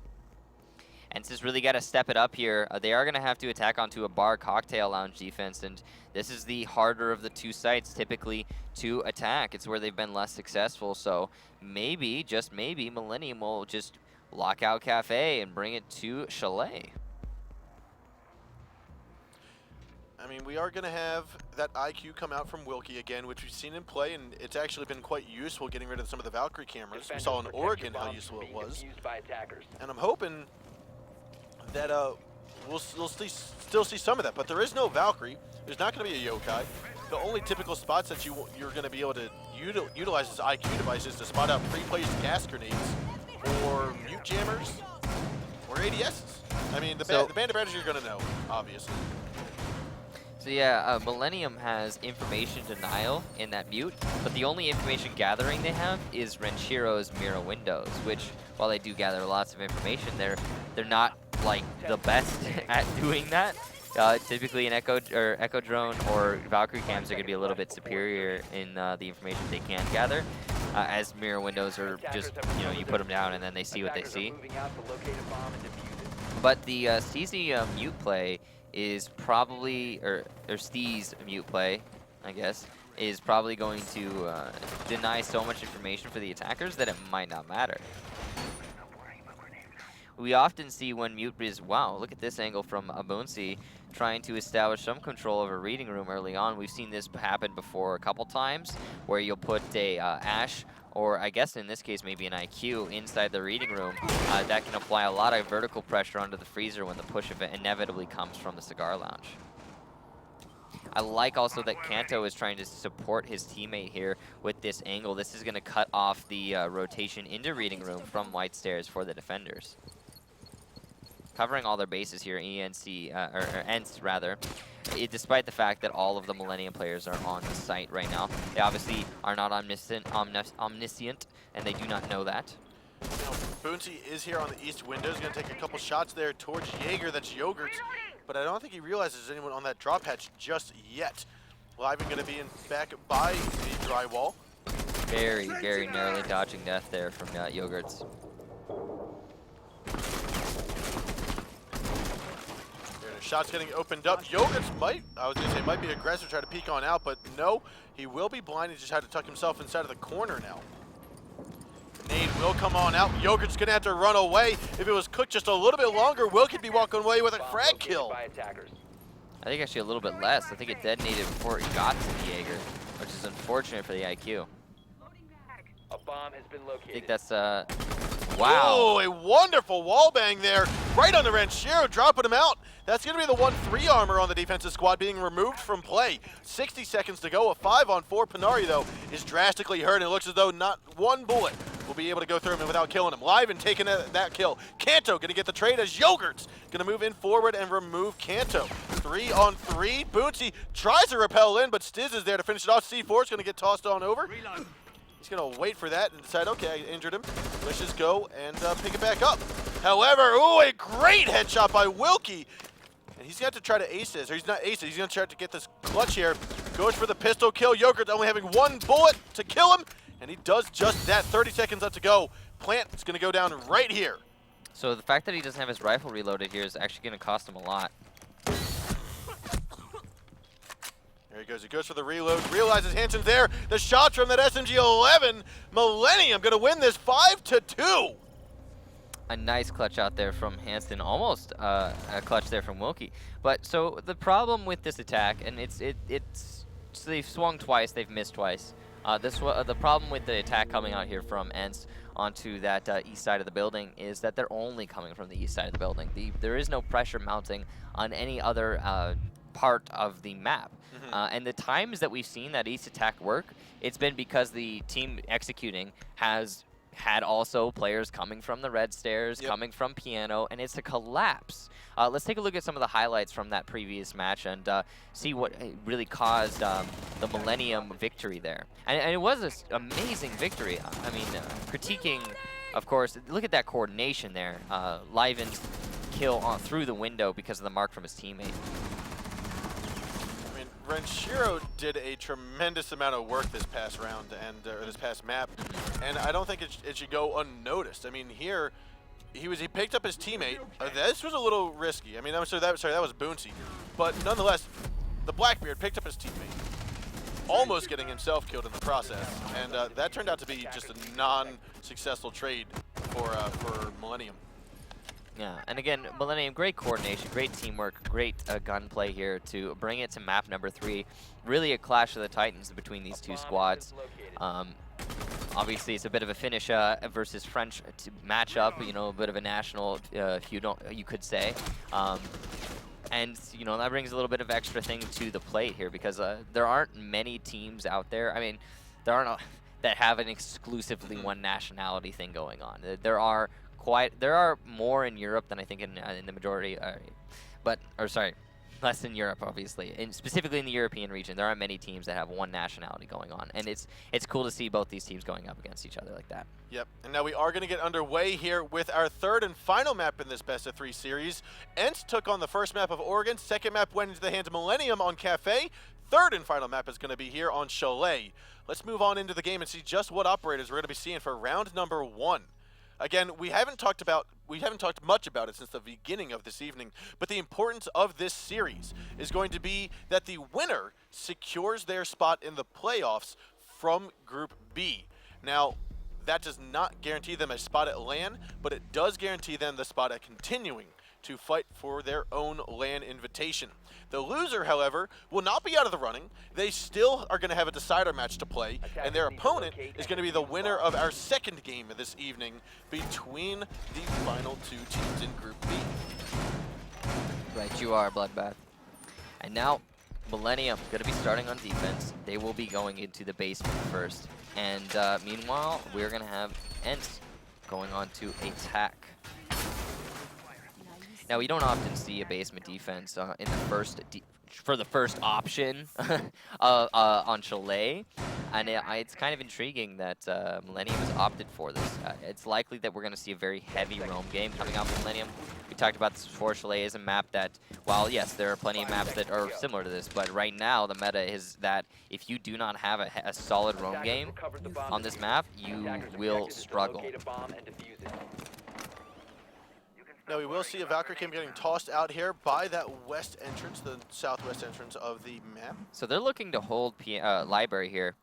ENCE has really got to step it up here. They are going to have to attack onto a bar cocktail lounge defense, and this is the harder of the two sites typically to attack. It's where they've been less successful, so maybe, just maybe, Millenium will just lock out Kafe and bring it to Chalet. I mean, we are going to have that IQ come out from Wilkie again, which we've seen in play, and it's actually been quite useful getting rid of some of the Valkyrie cameras. We saw in Oregon how useful it was. And I'm hoping that we'll still see some of that. But there is no Valkyrie. There's not going to be a yokai. The only typical spots that you're going to be able to utilize this IQ devices to spot out pre-placed gas grenades or mute jammers or ADSs. I mean, the band of brothers you're going to know, obviously. So yeah, Millenium has information denial in that mute, but the only information gathering they have is Renshiro's mirror windows, which, while they do gather lots of information, they're not like the best at doing that. Typically, an Echo Drone or Valkyrie cams are going to be a little bit superior in the information they can gather, as mirror windows are just, you put them down and then they see what they see. But the CZ mute play is probably, or Stee's mute play, I guess, is probably going to deny so much information for the attackers that it might not matter. We often see when mute is, wow, look at this angle from Abunsi, trying to establish some control over reading room early on. We've seen this happen before a couple times, where you'll put a Ash, or I guess in this case maybe an IQ, inside the reading room. That can apply a lot of vertical pressure onto the freezer when the push of it inevitably comes from the cigar lounge. I like also that Kanto is trying to support his teammate here with this angle. This is going to cut off the rotation into reading room from White Stairs for the defenders. Covering all their bases here, ENCE rather, despite the fact that all of the Millenium players are on the site right now. They obviously are not omniscient, and they do not know that. Boonsi is here on the east window. He's going to take a couple shots there towards Jaeger. That's Yogurt, but I don't think he realizes there's anyone on that drop hatch just yet. Liven going to be back by the drywall. Very, very narrowly dodging death there from Yogurts. Shots getting opened up. Yogurts might be aggressive, try to peek on out, but no, he will be blind. He just had to tuck himself inside of the corner now. Nade will come on out. Yogurt's gonna have to run away. If it was cooked just a little bit longer, Will could be walking away with a frag kill. I think actually a little bit less. I think it detonated before it got to the Jaeger, which is unfortunate for the IQ. A bomb has been located. I think that's, wow. Oh, a wonderful wall bang there, right on the Ranchero, dropping him out. That's going to be the 1-3 armor on the defensive squad being removed from play. 60 seconds to go. A 5-on-4 Panari, though, is drastically hurt, and it looks as though not one bullet will be able to go through him without killing him. Live and taking that kill. Kanto going to get the trade as Yogurt's going to move in forward and remove Kanto. 3-on-3. Bootsy tries to repel in, but Stiz is there to finish it off. C4 is going to get tossed on over. Reload. He's going to wait for that and decide, okay, I injured him. Let's just go and pick it back up. However, ooh, a great headshot by Wilkie. And he's got to try to ace this, or he's not ace it. He's going to try to get this clutch here. Goes for the pistol kill. Yogurt only having one bullet to kill him, and he does just that. 30 seconds left to go. Plant is going to go down right here. So the fact that he doesn't have his rifle reloaded here is actually going to cost him a lot. There he goes. He goes for the reload. Realizes Hansen's there. The shots from that SMG-11. Millenium going to win this 5-2. A nice clutch out there from Hansen, almost a clutch there from Wilkie. But so the problem with this attack, and so they've swung twice, they've missed twice. The problem with the attack coming out here from ENCE onto that east side of the building is that they're only coming from the east side of the building. There is no pressure mounting on any other part of the map. And the times that we've seen that east attack work, it's been because the team executing has had also players coming from the red stairs, coming from piano, and it's a collapse. Let's take a look at some of the highlights from that previous match and see what really caused the Millenium victory there. And it was an amazing victory. I mean, critiquing, of course, look at that coordination there. Liven's kill through the window because of the mark from his teammate. Ranchero did a tremendous amount of work this past round and or this past map, and I don't think it should go unnoticed. I mean, here he picked up his teammate. This was a little risky. I mean, that was Boonsy, but nonetheless, the Blackbeard picked up his teammate, almost getting himself killed in the process, and that turned out to be just a non-successful trade for Millenium. Yeah, and again, Millenium, great coordination, great teamwork, great gunplay here to bring it to map number 3. Really a clash of the titans between these two squads. Obviously, it's a bit of a Finnish versus French matchup. You know, a bit of a national, you could say. And you know, that brings a little bit of extra thing to the plate here because there aren't many teams out there. I mean, there aren't that have an exclusively one nationality thing going on. There are more in Europe than I think in the majority, less in Europe, obviously. And specifically in the European region, there aren't many teams that have one nationality going on. And it's cool to see both these teams going up against each other like that. Yep, and now we are going to get underway here with our third and final map in this best-of-3 series. ENCE took on the first map of Oregon. Second map went into the hands of Millenium on Kafe. Third and final map is going to be here on Chalet. Let's move on into the game and see just what operators we're going to be seeing for round number 1. Again, we haven't talked much about it since the beginning of this evening, but the importance of this series is going to be that the winner secures their spot in the playoffs from Group B. Now, that does not guarantee them a spot at LAN, but it does guarantee them the spot at continuing to fight for their own LAN invitation. The loser, however, will not be out of the running. They still are going to have a decider match to play, and their opponent is going to be the winner of our second game of this evening between the final 2 teams in Group B. Right, you are, Bloodbath. And now, Millenium going to be starting on defense. They will be going into the basement first. And meanwhile, we're going to have ENCE going on to attack. Now, we don't often see a basement defense in the first option on Chalet, and it's kind of intriguing that Millenium has opted for this. It's likely that we're going to see a very heavy roam game coming out from Millenium. We talked about this before. Chalet is a map that, while yes, there are plenty of maps that are similar to this, but right now the meta is that if you do not have a solid roam game on this map, you will struggle. Now we will see a Valkyrie Kim getting tossed out here by that west entrance, the southwest entrance of the map. So they're looking to hold Library here.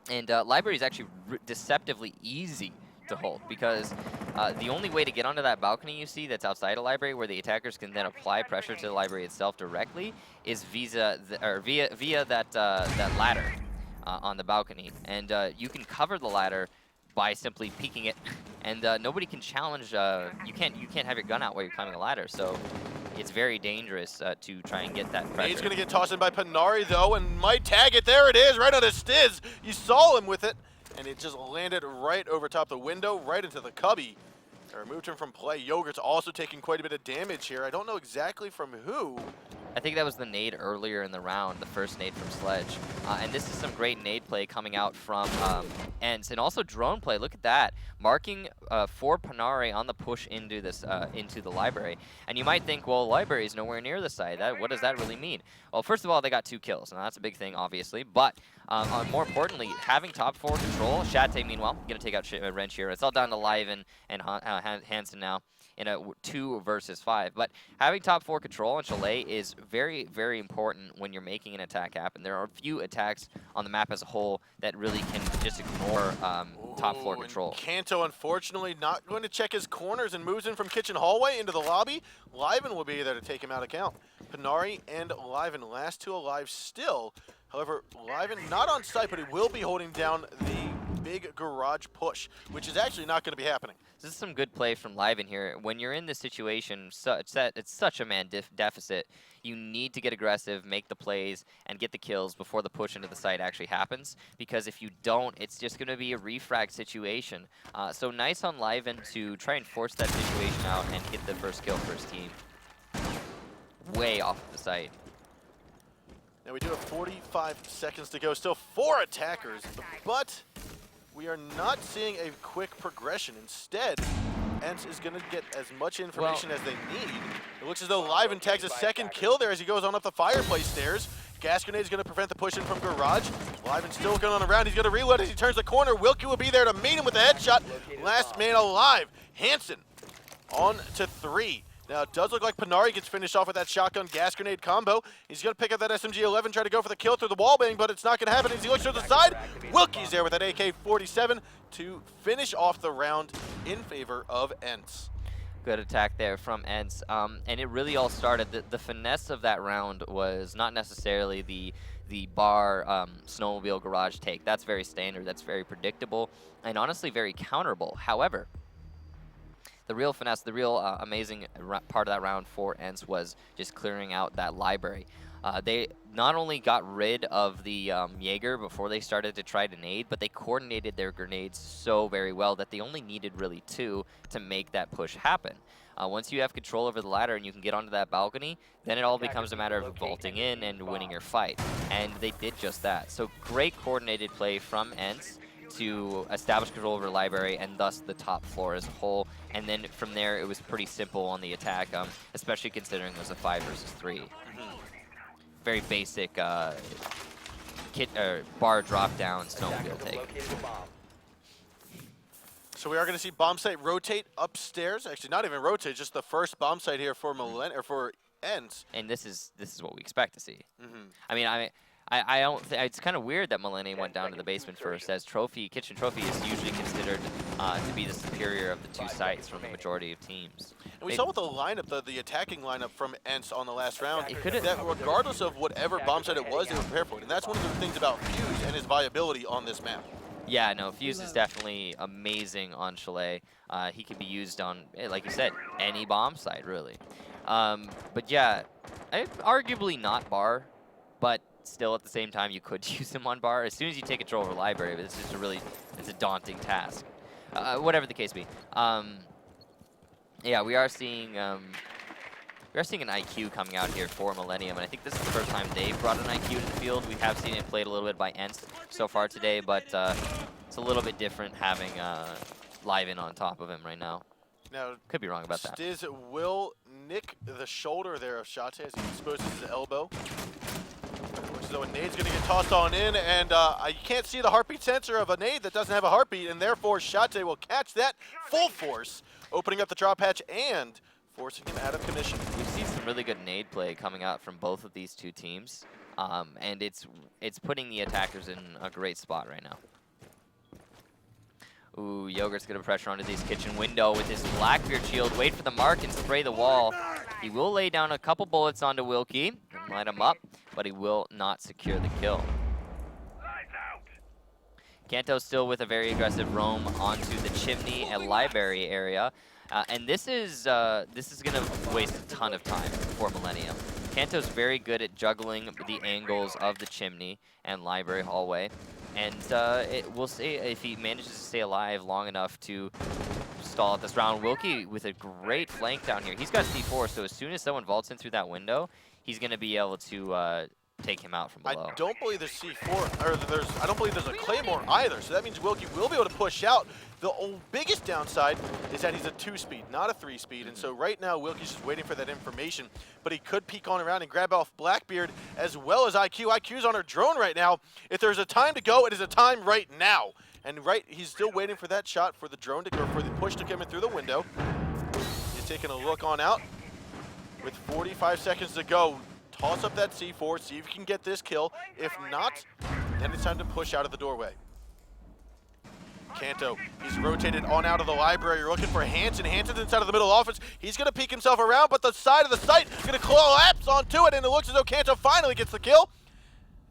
And Library is actually deceptively easy to hold because The only way to get onto that balcony you see that's outside a library where the attackers can then apply pressure to the library itself directly is via that ladder on the balcony. And you can cover the ladder by simply peeking it, and nobody can challenge. You can't have your gun out while you're climbing a ladder, so it's very dangerous to try and get that pressure. He's going to get tossed in by Panari, though, and might tag it. There it is, right on his stiz. You saw him with it, and it just landed right over top the window, right into the cubby. They removed him from play. Yogurt's also taking quite a bit of damage here. I don't know exactly from who. I think that was the nade earlier in the round, the first nade from Sledge. And this is some great nade play coming out from ENCE, and also drone play. Look at that, marking for Panari on the push into this into the library. And you might think, well, library is nowhere near the site. What does that really mean? Well, first of all, they got 2 kills, and that's a big thing, obviously. But more importantly, having top 4 control. Chalet, meanwhile, gonna take out Wrench here. It's all down to Liven and Hansen now in a 2 versus 5. But having top 4 control on Chalet is very, very important when you're making an attack happen. There are a few attacks on the map as a whole that really can just ignore top 4 control. Kanto, unfortunately, not going to check his corners and moves in from kitchen hallway into the lobby. Liven will be there to take him out of count. Panari and Liven, last 2 alive still. However, Liven not on site, but he will be holding down the big garage push, which is actually not going to be happening. This is some good play from Liven here. When you're in this situation, it's such a man deficit, you need to get aggressive, make the plays, and get the kills before the push into the site actually happens. Because if you don't, it's just going to be a refrag situation. So nice on Liven to try and force that situation out and get the first kill for his team. Way off the site. Now we do have 45 seconds to go. Still 4 attackers, but we are not seeing a quick progression. Instead, ENCE is going to get as much information as they need. It looks as though Liven tags a second kill there as he goes on up the fireplace stairs. Gas grenade is going to prevent the push in from garage. Liven still going on around. He's going to reload as he turns the corner. Wilkie will be there to meet him with a headshot. Last man alive. Hansen on to 3. Now, it does look like Panari gets finished off with that shotgun gas grenade combo. He's going to pick up that SMG-11, try to go for the kill through the wallbang, but it's not going to happen as he looks to the side. Wilkie's there with that AK-47 to finish off the round in favor of ENCE. Good attack there from ENCE. And it really all started, the finesse of that round was not necessarily the bar snowmobile garage take. That's very standard, that's very predictable, and honestly very counterable. However, the real finesse, the real amazing part of that round for ENCE was just clearing out that library. They not only got rid of the Jaeger before they started to try to nade, but they coordinated their grenades so very well that they only needed really 2 to make that push happen. Once you have control over the ladder and you can get onto that balcony, then it all becomes a matter of vaulting in and winning your fight. And they did just that. So great coordinated play from ENCE to establish control over the library and thus the top floor as a whole. And then from there, it was pretty simple on the attack, especially considering it was a 5 versus 3. Very basic bar drop down snowmobile take. So we are going to see bomb site rotate upstairs. Actually, not even rotate, just the first bomb site here for ENCE. And this is what we expect to see. I mean, I don't. It's kind of weird that Millenium went down to the basement first, as kitchen trophy is usually considered to be the superior of the 2 sites from the majority of teams. And we saw with the lineup, the attacking lineup from ENCE on the last round, that regardless of whatever bomb site it was, they were prepared for it. And that's one of the things about Fuse and his viability on this map. Yeah, no, Fuse is definitely amazing on Chalet. He can be used on, like you said, any bomb site, really. But yeah, arguably not bar, but still at the same time you could use him on bar as soon as you take control of the library. But it's just it's a daunting task. Whatever the case be. Yeah, we are seeing an IQ coming out here for Millenium, and I think this is the first time they've brought an IQ to the field. We have seen it played a little bit by ENCE so far today, but it's a little bit different having Liven on top of him right now. Now, could be wrong about that. Stiz will nick the shoulder there of Chalet as he exposes his elbow. So a nade's going to get tossed on in, and you can't see the heartbeat sensor of a nade that doesn't have a heartbeat, and therefore Chalet will catch that full force, opening up the drop hatch and forcing him out of commission. We've seen some really good nade play coming out from both of these 2 teams, and it's putting the attackers in a great spot right now. Ooh, Yogurt's gonna pressure onto this kitchen window with his Blackbeard shield. Wait for the mark and spray the wall. He will lay down a couple bullets onto Wilkie and light him up, but he will not secure the kill. Kanto still with a very aggressive roam onto the chimney and library area. And this is gonna waste a ton of time for Millenium. Kanto's very good at juggling the angles of the chimney and library hallway. And we'll see if he manages to stay alive long enough to stall at this round. Wilkie with a great flank down here. He's got C4, so as soon as someone vaults in through that window, he's going to be able to take him out from below. I don't believe there's C4, or I don't believe there's a Claymore either, so that means Wilkie will be able to push out. The biggest downside is that he's a 2-speed, not a 3-speed, and so right now Wilkie's just waiting for that information, but he could peek on around and grab off Blackbeard as well as IQ. IQ's on her drone right now. If there's a time to go, it is a time right now. And he's still waiting for that shot for the drone to go, for the push to come in through the window. He's taking a look on out. With 45 seconds to go, toss up that C4, see if you can get this kill. If not, then it's time to push out of the doorway. Kanto, he's rotated on out of the library. You're looking for Hansen. Hansen's inside of the middle office. He's going to peek himself around, but the side of the site is going to collapse onto it, and it looks as though Kanto finally gets the kill.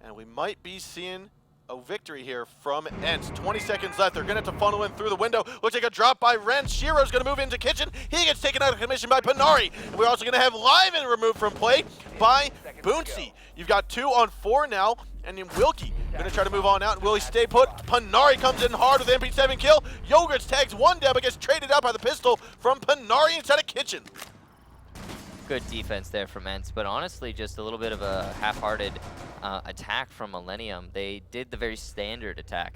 And we might be seeing a victory here from ENCE. 20 seconds left. They're going to have to funnel in through the window. Looks like a drop by Ren. Shiro's going to move into kitchen. He gets taken out of commission by Panari. And we're also going to have Lyman removed from play by Boonsy. You've got 2 on 4 now, and then Wilkie going to try to move on out. Will he stay put? Panari comes in hard with the MP7 kill. Yogurts tags one down, but gets traded out by the pistol from Panari inside of kitchen. Good defense there from ENCE, but honestly just a little bit of a half-hearted attack from Millenium. They did the very standard attack.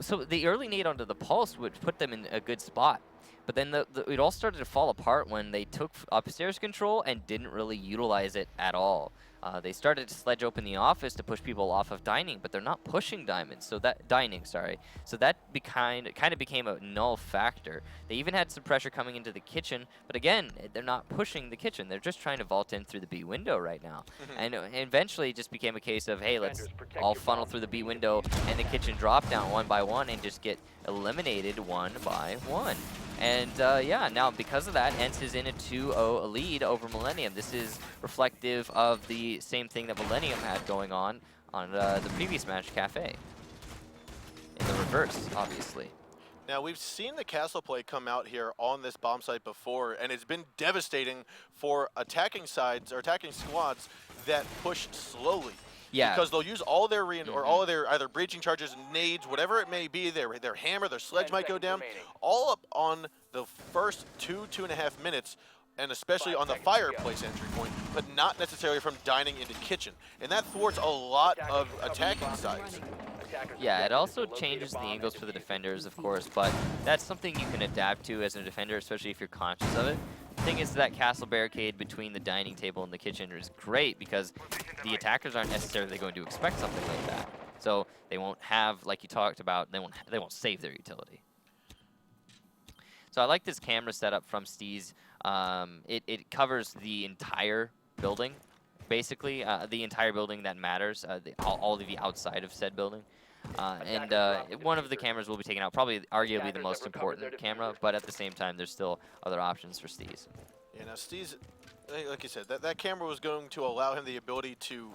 So the early nade onto the Pulse would put them in a good spot, but then it all started to fall apart when they took upstairs control and didn't really utilize it at all. They started to sledge open the office to push people off of dining, but they're not pushing diamonds. So that So that kind of became a null factor. They even had some pressure coming into the kitchen, but again, they're not pushing the kitchen. They're just trying to vault in through the B window right now. And eventually, it just became a case of, hey, let's all funnel through the B window and the kitchen drop down one by one and just get eliminated one by one. And yeah, now because of that, ENCE is in a 2-0 lead over Millenium. This is reflective of the same thing that Millenium had going on the previous match, Kafe. In the reverse, obviously. Now, we've seen the castle play come out here on this bomb site before, and it's been devastating for attacking sides or attacking squads that push slowly. Yeah. Because they'll use all their or all of their either breaching charges, nades, whatever it may be, their hammer, their sledge might go down, all up on the first 2.5 minutes, and especially on the fireplace entry point, but not necessarily from dining into kitchen. And that thwarts a lot of attacking sides. Yeah, it also changes the angles for the defenders, of course, but that's something you can adapt to as a defender, especially if you're conscious of it. The thing is that castle barricade between the dining table and the kitchen is great because the attackers aren't necessarily going to expect something like that. So they won't have, like you talked about, they won't save their utility. So I like this camera setup from Steez. It covers the entire building, basically, the entire building that matters, all of the outside of said building. One of the cameras will be taken out, probably arguably the most important camera, but at the same time, there's still other options for Steez. Yeah, now Steez, like you said, that camera was going to allow him the ability to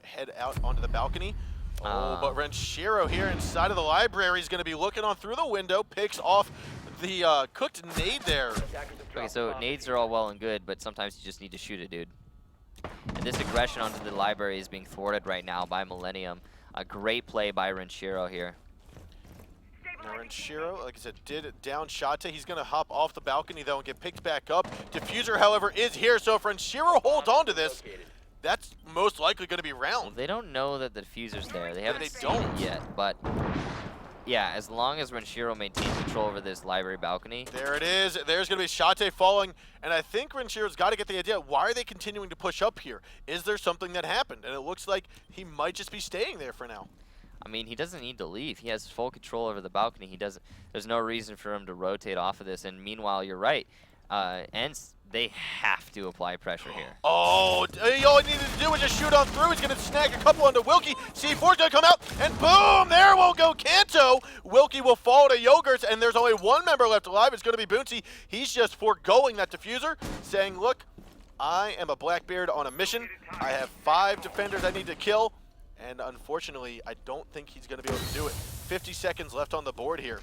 head out onto the balcony. But Renshiro here inside of the library is going to be looking on through the window, picks off the cooked nade there. Okay, so nades are all well and good, but sometimes you just need to shoot it, dude. And this aggression onto the library is being thwarted right now by Millenium. A great play by Renshiro here. Now Renshiro, like I said, did down Shate. He's going to hop off the balcony, though, and get picked back up. Diffuser, however, is here, so if Renshiro holds on to this, that's most likely going to be round. Well, they don't know that the diffuser's there. They haven't seen don't it yet, but yeah, as long as Renshiro maintains control over this library balcony. There it is. There's going to be Shate falling, and I think Renshiro's got to get the idea. Why are they continuing to push up here? Is there something that happened? And it looks like he might just be staying there for now. I mean, he doesn't need to leave. He has full control over the balcony. There's no reason for him to rotate off of this. And meanwhile, you're right. ENCE, they have to apply pressure here. Oh, all he needed to do was just shoot on through. He's going to snag a couple onto Wilkie. C4's going to come out, and boom, there will go Kanto. Wilkie will fall to Yogurts, and there's only one member left alive. It's going to be Boonsy. He's just foregoing that diffuser, saying, look, I am a Blackbeard on a mission. I have 5 defenders I need to kill, and unfortunately, I don't think he's going to be able to do it. 50 seconds left on the board here.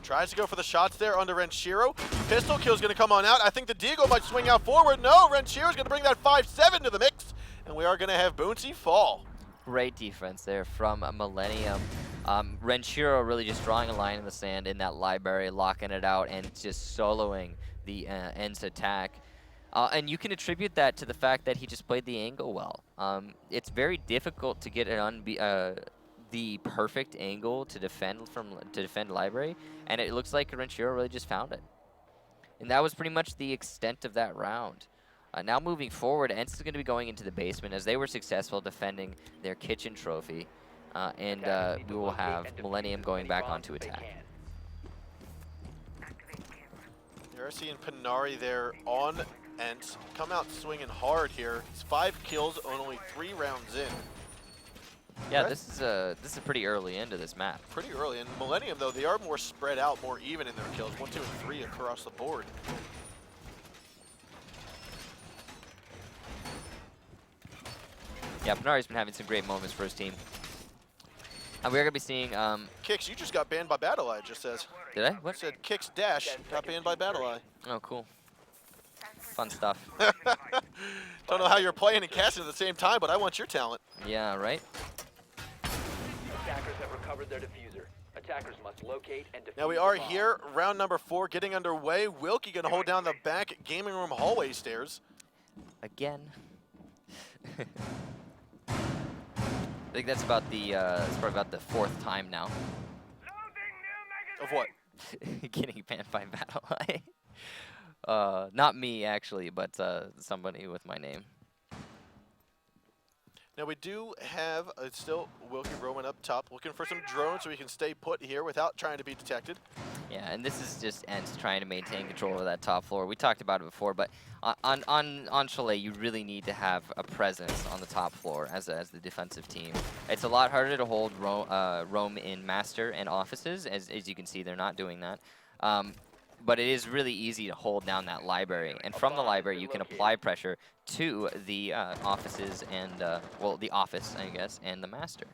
Tries to go for the shots there under Renshiro. Pistol kill's going to come on out. I think the Deagle might swing out forward. No, Renshiro's going to bring that 5-7 to the mix, and we are going to have Boonsy fall. Great defense there from Millenium. Renshiro really just drawing a line in the sand in that library, locking it out, and just soloing the ENCE attack. And you can attribute that to the fact that he just played the angle well. It's very difficult to get the perfect angle to defend library, and it looks like Renshiro really just found it. And that was pretty much the extent of that round. Now moving forward, ENCE is going to be going into the basement as they were successful defending their kitchen trophy, and we will have Millenium going back onto attack. You're seeing Panari there on ENCE come out swinging hard here. He's 5 kills, only 3 rounds in. Yeah, this is pretty early into this map. Pretty early, and Millenium though, they are more spread out, more even in their kills. 1, 2, and 3 across the board. Yeah, Panari's been having some great moments for his team. And we're gonna be seeing Kix, you just got banned by BattleEye, it just says. Did I? What? It said Kix Dash got banned by BattleEye. Oh, cool. Fun stuff. Don't know how you're playing and casting at the same time, but I want your talent. Yeah, right? Attackers have recovered their diffuser. Attackers must locate and defuse. Now we are here, round number 4 getting underway. Wilkie gonna hold down the back gaming room hallway stairs. Again. I think that's about the it's probably about the 4th time now. Of what? Getting banned by BattleEye. Not me actually, but somebody with my name. Now we do have still Wilkie roaming up top, looking for some drones so he can stay put here without trying to be detected. Yeah, and this is just ENCE trying to maintain control of that top floor. We talked about it before, but on Chalet, you really need to have a presence on the top floor as the defensive team. It's a lot harder to hold roam in master and offices, as you can see, they're not doing that. But it is really easy to hold down that library, and from the library you can apply pressure to the offices and well, the office, I guess, and the master.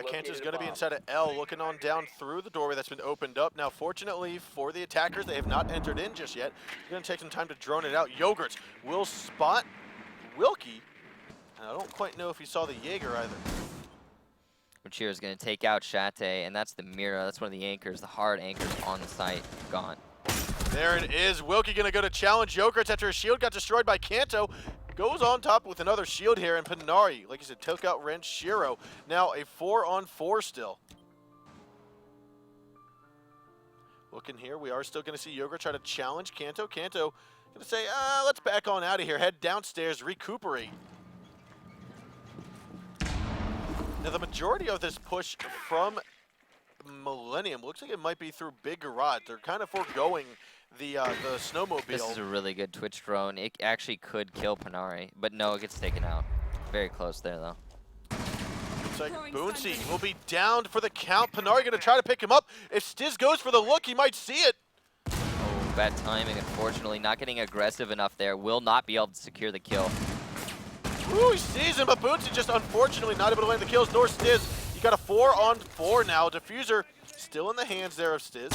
Kanto's going to be inside of L, looking on down through the doorway that's been opened up. Now, fortunately for the attackers, they have not entered in just yet. It's going to take some time to drone it out. Yogurts will spot Wilkie, and I don't quite know if he saw the Jaeger either. Renshiro is going to take out Chalet, and that's the Mira. That's one of the anchors, the hard anchors on the site. Gone. There it is. Wilkie going to go to challenge Yogurts after his shield got destroyed by Kanto. Goes on top with another shield here, and Panari, like you said, took out Renshiro. Now a 4-on-4 still. Looking here, we are still going to see Yogurt try to challenge Kanto. Kanto going to say, let's back on out of here. Head downstairs, recuperate. Now the majority of this push from Millenium looks like it might be through Big Garage. They're kind of foregoing the snowmobile. This is a really good Twitch drone. It actually could kill Panari, but no, it gets taken out. Very close there, though. Looks like Boonsy will be downed for the count. Panari going to try to pick him up. If Stiz goes for the look, he might see it. Oh, bad timing, unfortunately. Not getting aggressive enough there. Will not be able to secure the kill. Ooh, he sees him, but Boonsy just unfortunately not able to land the kills, nor Stiz. You got a 4-on-4 now. Diffuser still in the hands there of Stiz.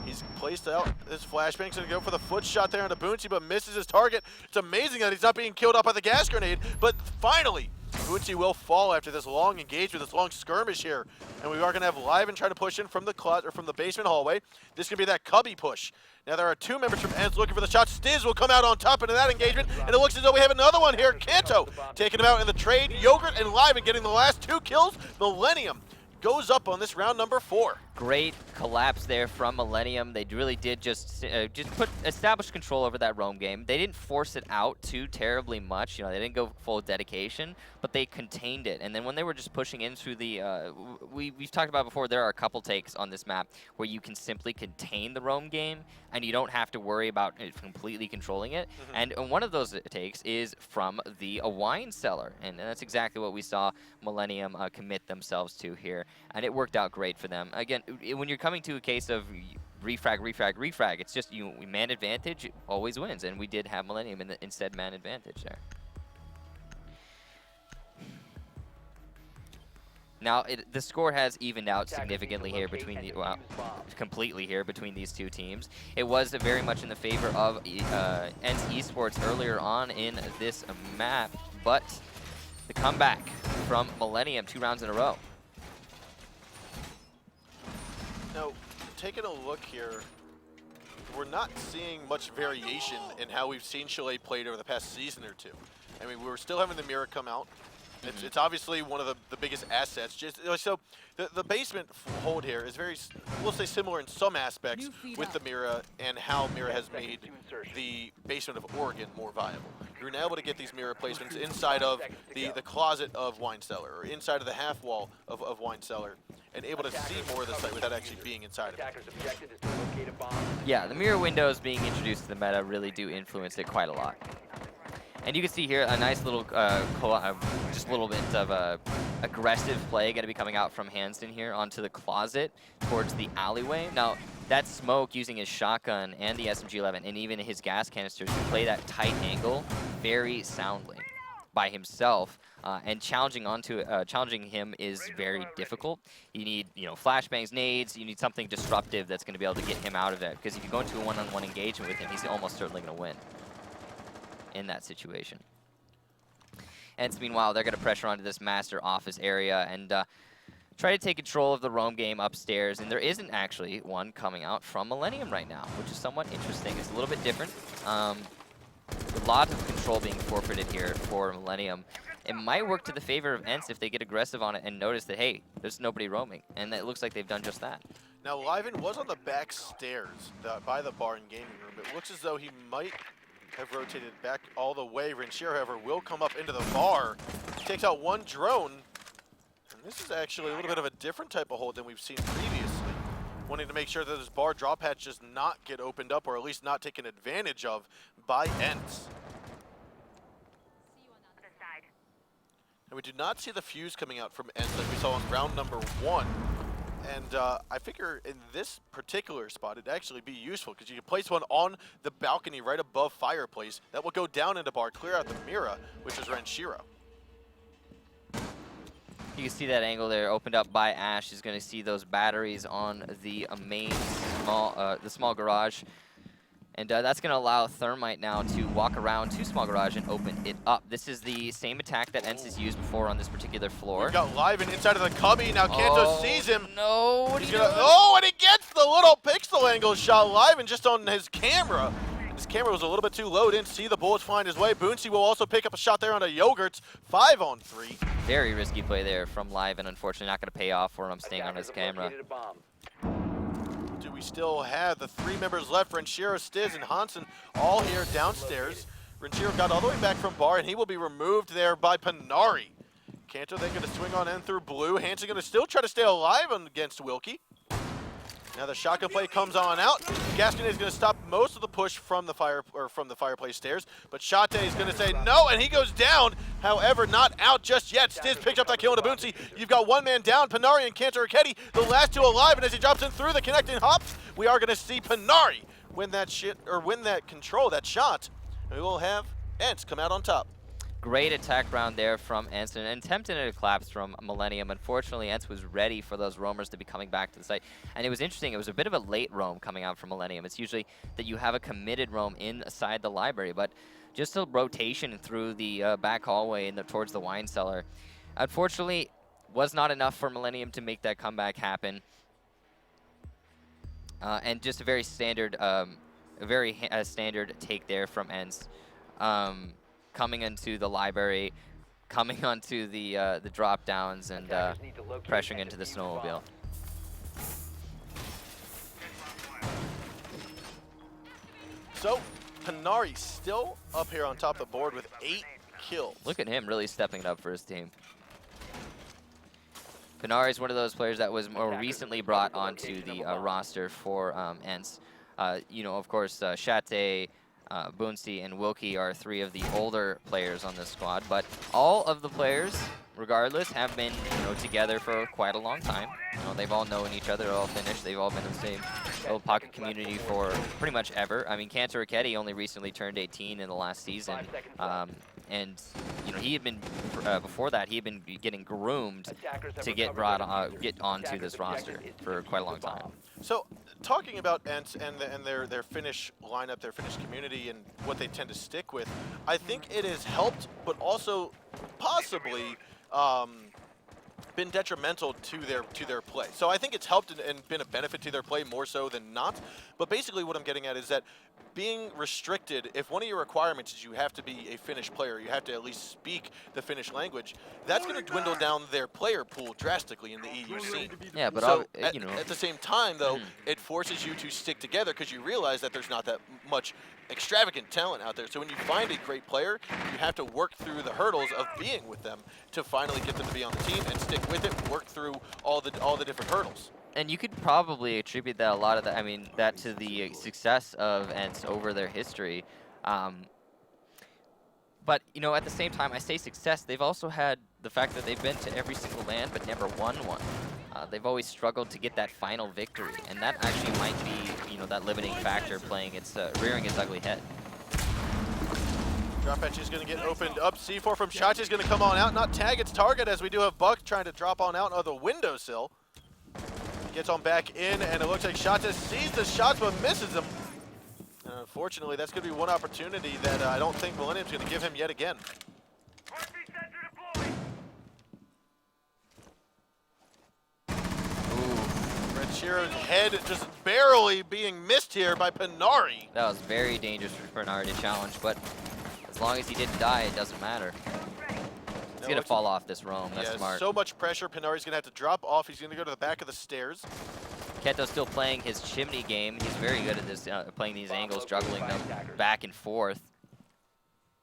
He's placed out his flashbang's going to go for the foot shot there on the Boonsy, but misses his target. It's amazing that he's not being killed off by the gas grenade, but finally, Boonsy will fall after this long engagement, this long skirmish here. And we are going to have Liven try to push in from the closet or from the basement hallway. This is going to be that cubby push. Now there are 2 members from ENCE looking for the shot. Stiz will come out on top into that engagement, and it looks as though we have another one here. Kanto taking him out in the trade. Yogurt and Liven getting the last 2 kills. Millenium goes up on this round number 4. Great collapse there from Millenium. They really did just establish control over that roam game. They didn't force it out too terribly much. You know, they didn't go full dedication, but they contained it. And then when they were just pushing into the, we've talked about before, there are a couple takes on this map where you can simply contain the roam game, and you don't have to worry about completely controlling it. And one of those takes is from the wine cellar, and that's exactly what we saw Millenium commit themselves to here, and it worked out great for them. Again, when you're coming to a case of refrag, refrag, refrag, it's just man advantage always wins, and we did have Millenium instead man advantage there. Now, the score has evened out significantly here between the, completely here between these two teams. It was very much in the favor of ENCE eSports earlier on in this map, but the comeback from Millenium 2 rounds in a row. Now, taking a look here, we're not seeing much variation in how we've seen Chalet played over the past season or two. I mean, we're still having the mirror come out. It's obviously one of the biggest assets. Just so the basement hold here is very, we'll say, similar in some aspects with the Mira and how Mira has made the basement of Oregon more viable. You're now able to get these mirror placements inside of the closet of Wine Cellar or inside of the half wall of Wine Cellar, and able to see more of the site without actually being inside of it. Yeah, the mirror windows being introduced to the meta really do influence it quite a lot. And you can see here a nice little, just a little bit of aggressive play going to be coming out from Hanston here onto the closet towards the alleyway. Now, that smoke using his shotgun and the SMG-11 and even his gas canisters to play that tight angle very soundly by himself. And challenging him is very difficult. You need, flashbangs, nades. You need something disruptive that's going to be able to get him out of it. Because if you go into a one-on-one engagement with him, he's almost certainly going to win in that situation. And meanwhile, they're going to pressure onto this master office area and try to take control of the roam game upstairs. And there isn't actually one coming out from Millenium right now, which is somewhat interesting. It's a little bit different. A lot of control being forfeited here for Millenium. It might work to the favor of ENCE if they get aggressive on it and notice that, hey, there's nobody roaming. And it looks like they've done just that. Now, Liven was on the back stairs by the bar and gaming room. It looks as though he might have rotated back all the way. Renshiro, however, will come up into the bar. He takes out one drone. And this is actually a little bit of a different type of hold than we've seen previously. Wanting to make sure that this bar drop hatch does not get opened up, or at least not taken advantage of by ENCE. And we do not see the fuse coming out from ENCE like we saw in round number 1. And I figure in this particular spot, it'd actually be useful because you can place one on the balcony right above fireplace. That will go down into bar, clear out the Mira, which is Renshiro. You can see that angle there opened up by Ash. Is going to see those batteries on the main small garage. And that's going to allow Thermite now to walk around to small garage and open it up. This is the same attack that ENCE has used before on this particular floor. We've got Liven inside of the cubby. Now Kanto sees him. No, what He's gonna, oh, and he gets the little pixel angle shot. Liven just on his camera. His camera was a little bit too low. Didn't see the bullets flying his way. Boonsy will also pick up a shot there on a Yogurts. 5-on-3. Very risky play there from Liven. Unfortunately, not going to pay off for him staying on his camera. Do we still have the 3 members left? Renshiro, Stiz, and Hansen all here downstairs. Renshiro got all the way back from bar, and he will be removed there by Panari. Kanto then going to swing on in through blue. Hansen going to still try to stay alive against Wilkie. Now the shotgun play comes on out. Gaskin is going to stop most of the push from the fireplace stairs, but Shate is going to say no, and he goes down. However, not out just yet. Stiz picked up that kill into Boonsy. You've got one man down, Panari and Kanto-Raketti, the last 2 alive, and as he drops in through the connecting hops, we are going to see Panari win that shot. And we will have ENCE come out on top. Great attack round there from ENCE, and attempted a collapse from Millenium. Unfortunately, ENCE was ready for those roamers to be coming back to the site. And it was interesting, it was a bit of a late roam coming out from Millenium. It's usually that you have a committed roam inside the library, but just a rotation through the back hallway and towards the wine cellar. Unfortunately, was not enough for Millenium to make that comeback happen. And just a very standard, standard take there from ENCE. Coming into the library, coming onto the drop downs, and pressuring into the snowmobile. So, Panari still up here on top of the board with 8 kills. Look at him really stepping it up for his team. Panari is one of those players that was more recently brought onto the roster for ENCE. You know, of course, Chalet, Boonsey, and Wilkie are 3 of the older players on this squad, but all of the players, regardless, have been together for quite a long time. They've all known each other, all finished. They've all been in the same little pocket community for pretty much ever. I mean, Kafe only recently turned 18 in the last season, and he had been before that he had been getting groomed to get brought get onto this roster for quite a long time. So, talking about ENCE and their Finnish lineup, their Finnish community, and what they tend to stick with, I think it has helped, but also possibly been detrimental to their play. So I think it's helped and been a benefit to their play more so than not. But basically what I'm getting at is that being restricted, if one of your requirements is you have to be a Finnish player, you have to at least speak the Finnish language, that's going to dwindle down their player pool drastically in the EU scene. Yeah, but so at the same time, though, it forces you to stick together because you realize that there's not that much extravagant talent out there. So when you find a great player, you have to work through the hurdles of being with them to finally get them to be on the team and stick with it, work through all the different hurdles. And you could probably attribute that that to the success of ENCE over their history. But at the same time, I say success. They've also had the fact that they've been to every single land but never won one. They've always struggled to get that final victory, and that actually might be that limiting factor rearing its ugly head. Drop edge is going to get opened up. C4 from Chachi is going to come on out, not tag its target, as we do have Buck trying to drop on out of the windowsill. Gets on back in, and it looks like Chachi sees the shots but misses them. Unfortunately, that's going to be one opportunity that I don't think Millenium's going to give him yet again. Shiro's head just barely being missed here by Panari. That was very dangerous for Panari to challenge, but as long as he didn't die, it doesn't matter. He's going to fall off this roam. That's smart. So much pressure. Panari's going to have to drop off. He's going to go to the back of the stairs. Keto's still playing his chimney game. He's very good at this, playing these angles, juggling them back and forth.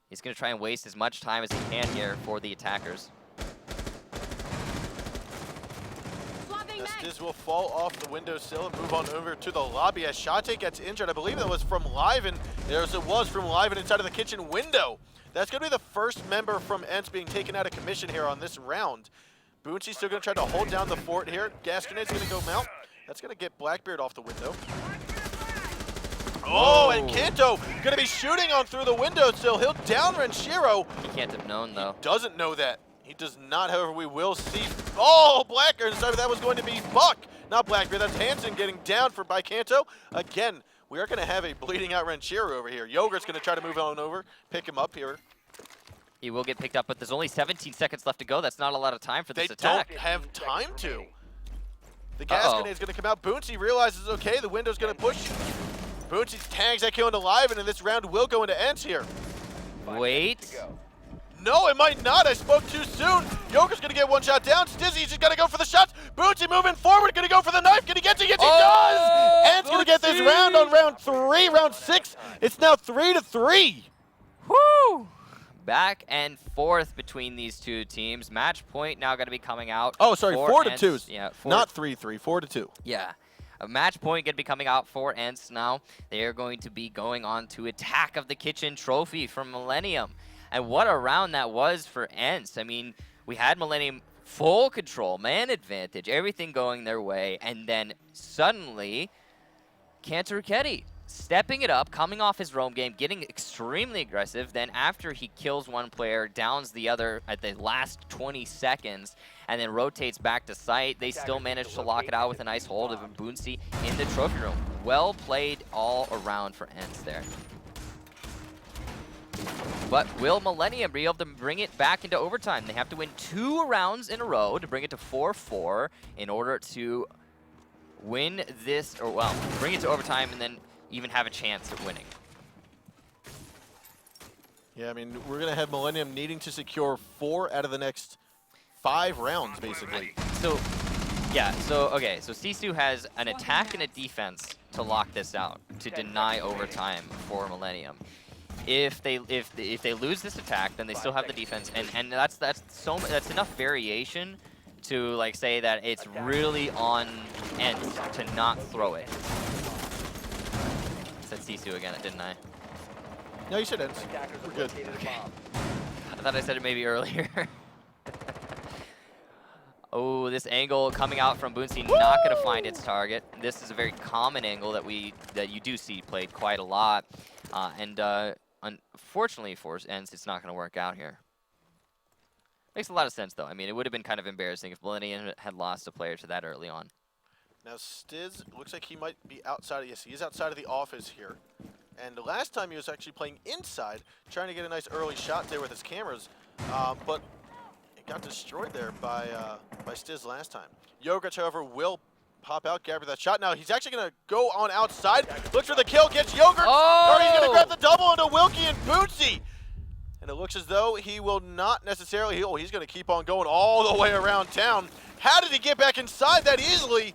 He's going to try and waste as much time as he can here for the attackers. This will fall off the windowsill and move on over to the lobby as Chalet gets injured. I believe that was from Liven. Yes, it was from Liven inside of the kitchen window. That's going to be the first member from ENCE being taken out of commission here on this round. Boonsey's still going to try to hold down the fort here. Gas Grenade's going to go mount. That's going to get Blackbeard off the window. Oh, and Kanto going to be shooting on through the windowsill. He'll down Renshiro. He can't have known, though. He doesn't know that. He does not, however, we will see. Oh, Blackbeard decided that was going to be Buck. Not Blackbeard, that's Hansen getting down by Kanto. Again, we are going to have a bleeding out Renshiro over here. Yogurt's going to try to move on over, pick him up here. He will get picked up, but there's only 17 seconds left to go. That's not a lot of time for this attack. They don't have time to. The gas grenade is going to come out. Boonsey realizes, okay, the window's going to push. Boonsey tags that kill into Liven, and this round will go into ENCE here. Wait. No, it might not. I spoke too soon. Yogurt's going to get one shot down. Stizzy's just going to go for the shots. Boonsey moving forward, going to go for the knife. Can he get to it? Yes, he does! ENCE going to get this round on round 3, round 6. It's now 3-3. Woo! Back and forth between these two teams. Match point now going to be coming out. Oh, sorry, 4-2. Yeah, not 3-3, 4-2. Yeah. A match point going to be coming out for ENCE now. They are going to be going on to Attack of the Kitchen trophy from Millenium. And what a round that was for ENCE. I mean, we had Millenium full control, man advantage, everything going their way. And then suddenly, Kafe stepping it up, coming off his roam game, getting extremely aggressive. Then after he kills one player, downs the other at the last 20 seconds, and then rotates back to site, they still manage to lock it out with a nice hold of Boonsey in the trophy room. Well played all around for ENCE there. But will Millenium be able to bring it back into overtime? They have to win 2 rounds in a row to bring it to 4-4 in order to win this, or well, bring it to overtime and then even have a chance at winning. Yeah, I mean, we're going to have Millenium needing to secure 4 out of the next 5 rounds, basically. So Yeah, so, okay, so Sisu has an attack and a defense to lock this out, to deny overtime for Millenium. If they lose this attack, then they still have the defense, and that's enough variation to like say that it's really on ENCE to not throw it. I said Sisu again, didn't I? No, you said ENCE. We're good. Okay. I thought I said it maybe earlier. Oh, this angle coming out from Boonsey, not going to find its target. This is a very common angle that you do see played quite a lot, and unfortunately for ENCE, it's not going to work out here. Makes a lot of sense, though. I mean, it would have been kind of embarrassing if Millenium had lost a player to that early on. Now, Stiz looks like he might be outside. Yes, he is outside of the office here. And the last time he was actually playing inside, trying to get a nice early shot there with his cameras, but it got destroyed there by Stiz last time. Yogurt, however, will pop out, grab that shot. Now, he's actually going to go on outside, looks for the kill, gets Yogurt, or he's going to grab the double into Wilkie and Bootsy. And it looks as though he will not necessarily heal. He's going to keep on going all the way around town. How did he get back inside that easily?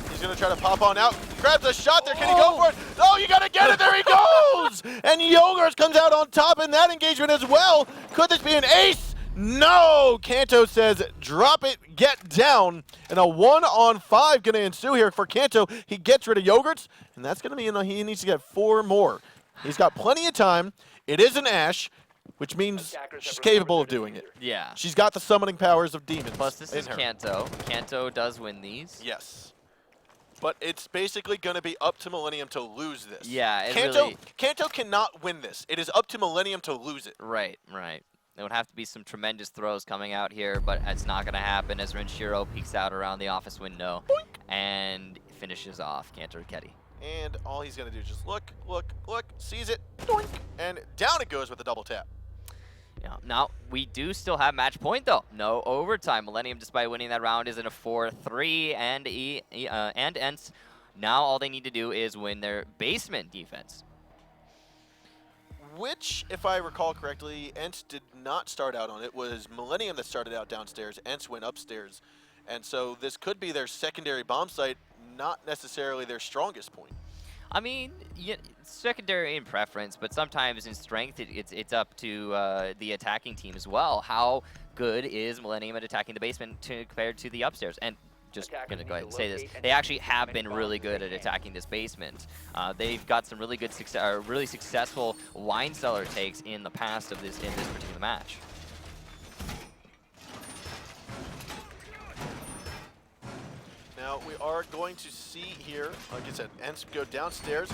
He's going to try to pop on out. Grabs a shot there. Can he go for it? Oh, you got to get it. There he goes. And Yogurt comes out on top in that engagement as well. Could this be an ace? No. Kanto says, drop it, get down. And a 1-on-5 going to ensue here for Kanto. He gets rid of Yogurts, and that's going to mean he needs to get 4 more. He's got plenty of time. It is an Ashe, which means she's capable of doing it. Yeah. She's got the summoning powers of demons. Plus, this is Kanto. Kanto does win these. Yes. But it's basically going to be up to Millenium to lose this. Yeah, Kanto cannot win this. It is up to Millenium to lose it. Right, right. There would have to be some tremendous throws coming out here, but it's not going to happen as Renshiro peeks out around the office window. Boink. And finishes off Kanto Raketi. And all he's going to do is just look, sees it, doink, and down it goes with a double tap. Yeah. Now, we do still have match point, though. No overtime. Millenium, despite winning that round, is in a 4-3, and ENCE. Now all they need to do is win their basement defense. Which, if I recall correctly, ENCE did not start out on. It was Millenium that started out downstairs. ENCE went upstairs. And so this could be their secondary bomb site, not necessarily their strongest point. I mean, yeah, secondary in preference, but sometimes in strength, it's up to the attacking team as well. How good is Millenium at attacking the basement compared to the upstairs? And just going to go ahead and say this, they actually have been really good at attacking this basement. They've got some really good, really successful wine cellar takes in the past of this particular match. Now, we are going to see here, like I said, ENCE go downstairs.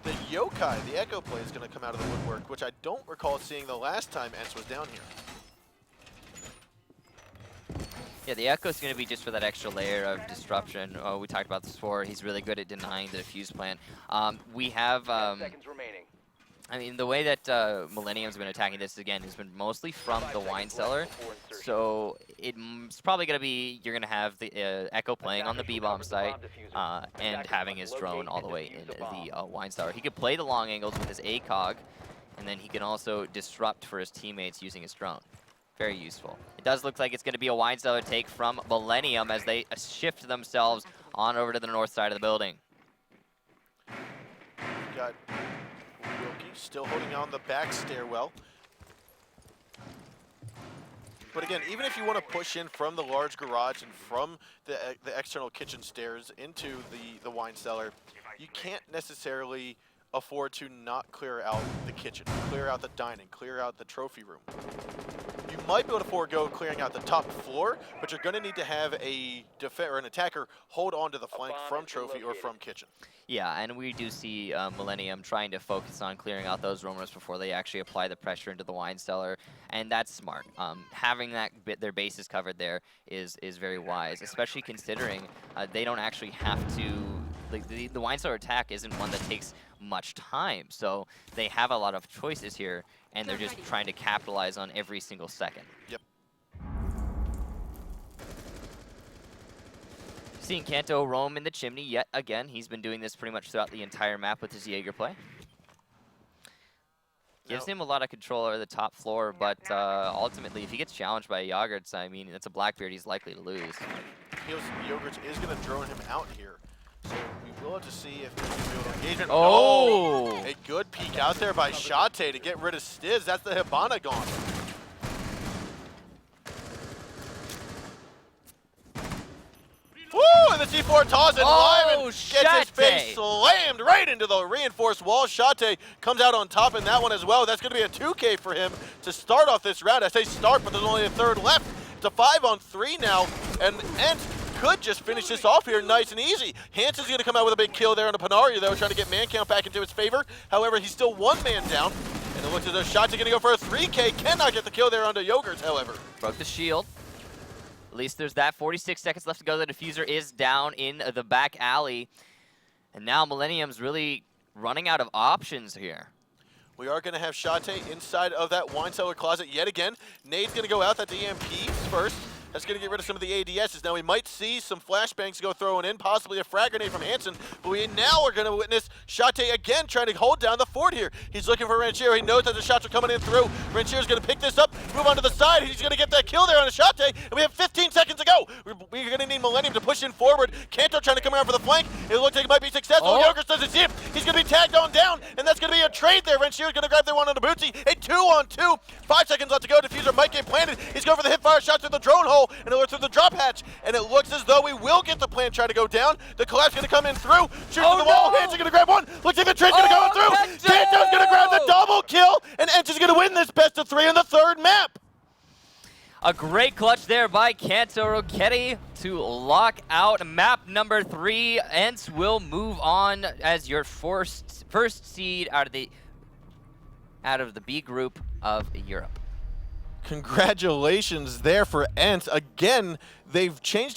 The Yokai, the Echo play, is going to come out of the woodwork, which I don't recall seeing the last time ENCE was down here. Yeah, the Echo is going to be just for that extra layer of disruption. We talked about this before. He's really good at denying the defuse plan. We have... 10 seconds remaining. I mean, the way that Millenium's been attacking this, again, has been mostly from the wine cellar. So it's probably going to be, you're going to have the Echo playing on the B-bomb site and having his drone all the way in the wine cellar. He could play the long angles with his ACOG, and then he can also disrupt for his teammates using his drone. Very useful. It does look like it's going to be a wine cellar take from Millenium as they shift themselves on over to the north side of the building. Got Wilkie still holding on the back stairwell. But again, even if you want to push in from the large garage and from the external kitchen stairs into the wine cellar, you can't necessarily afford to not clear out the kitchen, clear out the dining, clear out the trophy room. You might be able to forego clearing out the top floor, but you're going to need to have an attacker hold on to the flank from trophy or from kitchen. Yeah, and we do see Millenium trying to focus on clearing out those roamers before they actually apply the pressure into the wine cellar, and that's smart. Having their bases covered there is very wise, especially considering they don't actually have to. The wine cellar attack isn't one that takes much time, so they have a lot of choices here, and they're just trying to capitalize on every single second. Yep. Seeing Kanto roam in the chimney yet again. He's been doing this pretty much throughout the entire map with his Jaeger play. Gives him a lot of control over the top floor, but ultimately, if he gets challenged by Yogurts, I mean, it's a Blackbeard he's likely to lose. Yogurt is going to drone him out here. So we will have to see if he's going to be able to engage him. Oh! No! A good peek out there by Chalet to get rid of Stiz. That's the Hibana gone. Woo! And the C4 toss, and Lyman gets his face slammed right into the reinforced wall. Chalet comes out on top in that one as well. That's going to be a 2K for him to start off this round. I say start, but there's only a third left. It's a 5-on-3 now, and ENCE could just finish this off here nice and easy. Hansen's going to come out with a big kill there on the Panaria, though, trying to get man count back into his favor. However, he's still one man down, and it looks as though Chalet going to go for a 3K. Cannot get the kill there onto Yogurt, however. Broke the shield. At least there's that. 46 seconds left to go. The diffuser is down in the back alley. And now Millenium's really running out of options here. We are going to have Chalet inside of that wine cellar closet yet again. Nade's going to go out. That's EMP first. That's going to get rid of some of the ADSs. Now we might see some flashbangs go throwing in, possibly a frag grenade from Hansen, but we now are going to witness Chalet again trying to hold down the fort here. He's looking for Ranchero. He knows that the shots are coming in through. Ranchero's going to pick this up, move on to the side. He's going to get that kill there on Chalet, and we have 15 seconds to go. We're going to need Millenium to push in forward. Kanto trying to come around for the flank. It looks like it might be successful. Oh. Yogurt doesn't see him. He's going to be tagged on down, and that's going to be a trade there. Ranchero's going to grab their one on the Bootsy. A 2-on-2. 5 seconds left to go. Diffuser might get planted. He's going for the hip fire shot through the drone hole, and it looks through the drop hatch, and it looks as though we will get the plan try to go down. The collapse going to come in through, shoots to the wall. Hansen going to grab one. Looks like the trade's going to go through. Kanto's going to grab the double kill, and ENCE is going to win this best of 3 on the third map. A great clutch there by Kanto Roketi to lock out map number 3. ENCE will move on as your first seed out of the B group of Europe. Congratulations there for ENCE. Again, they've changed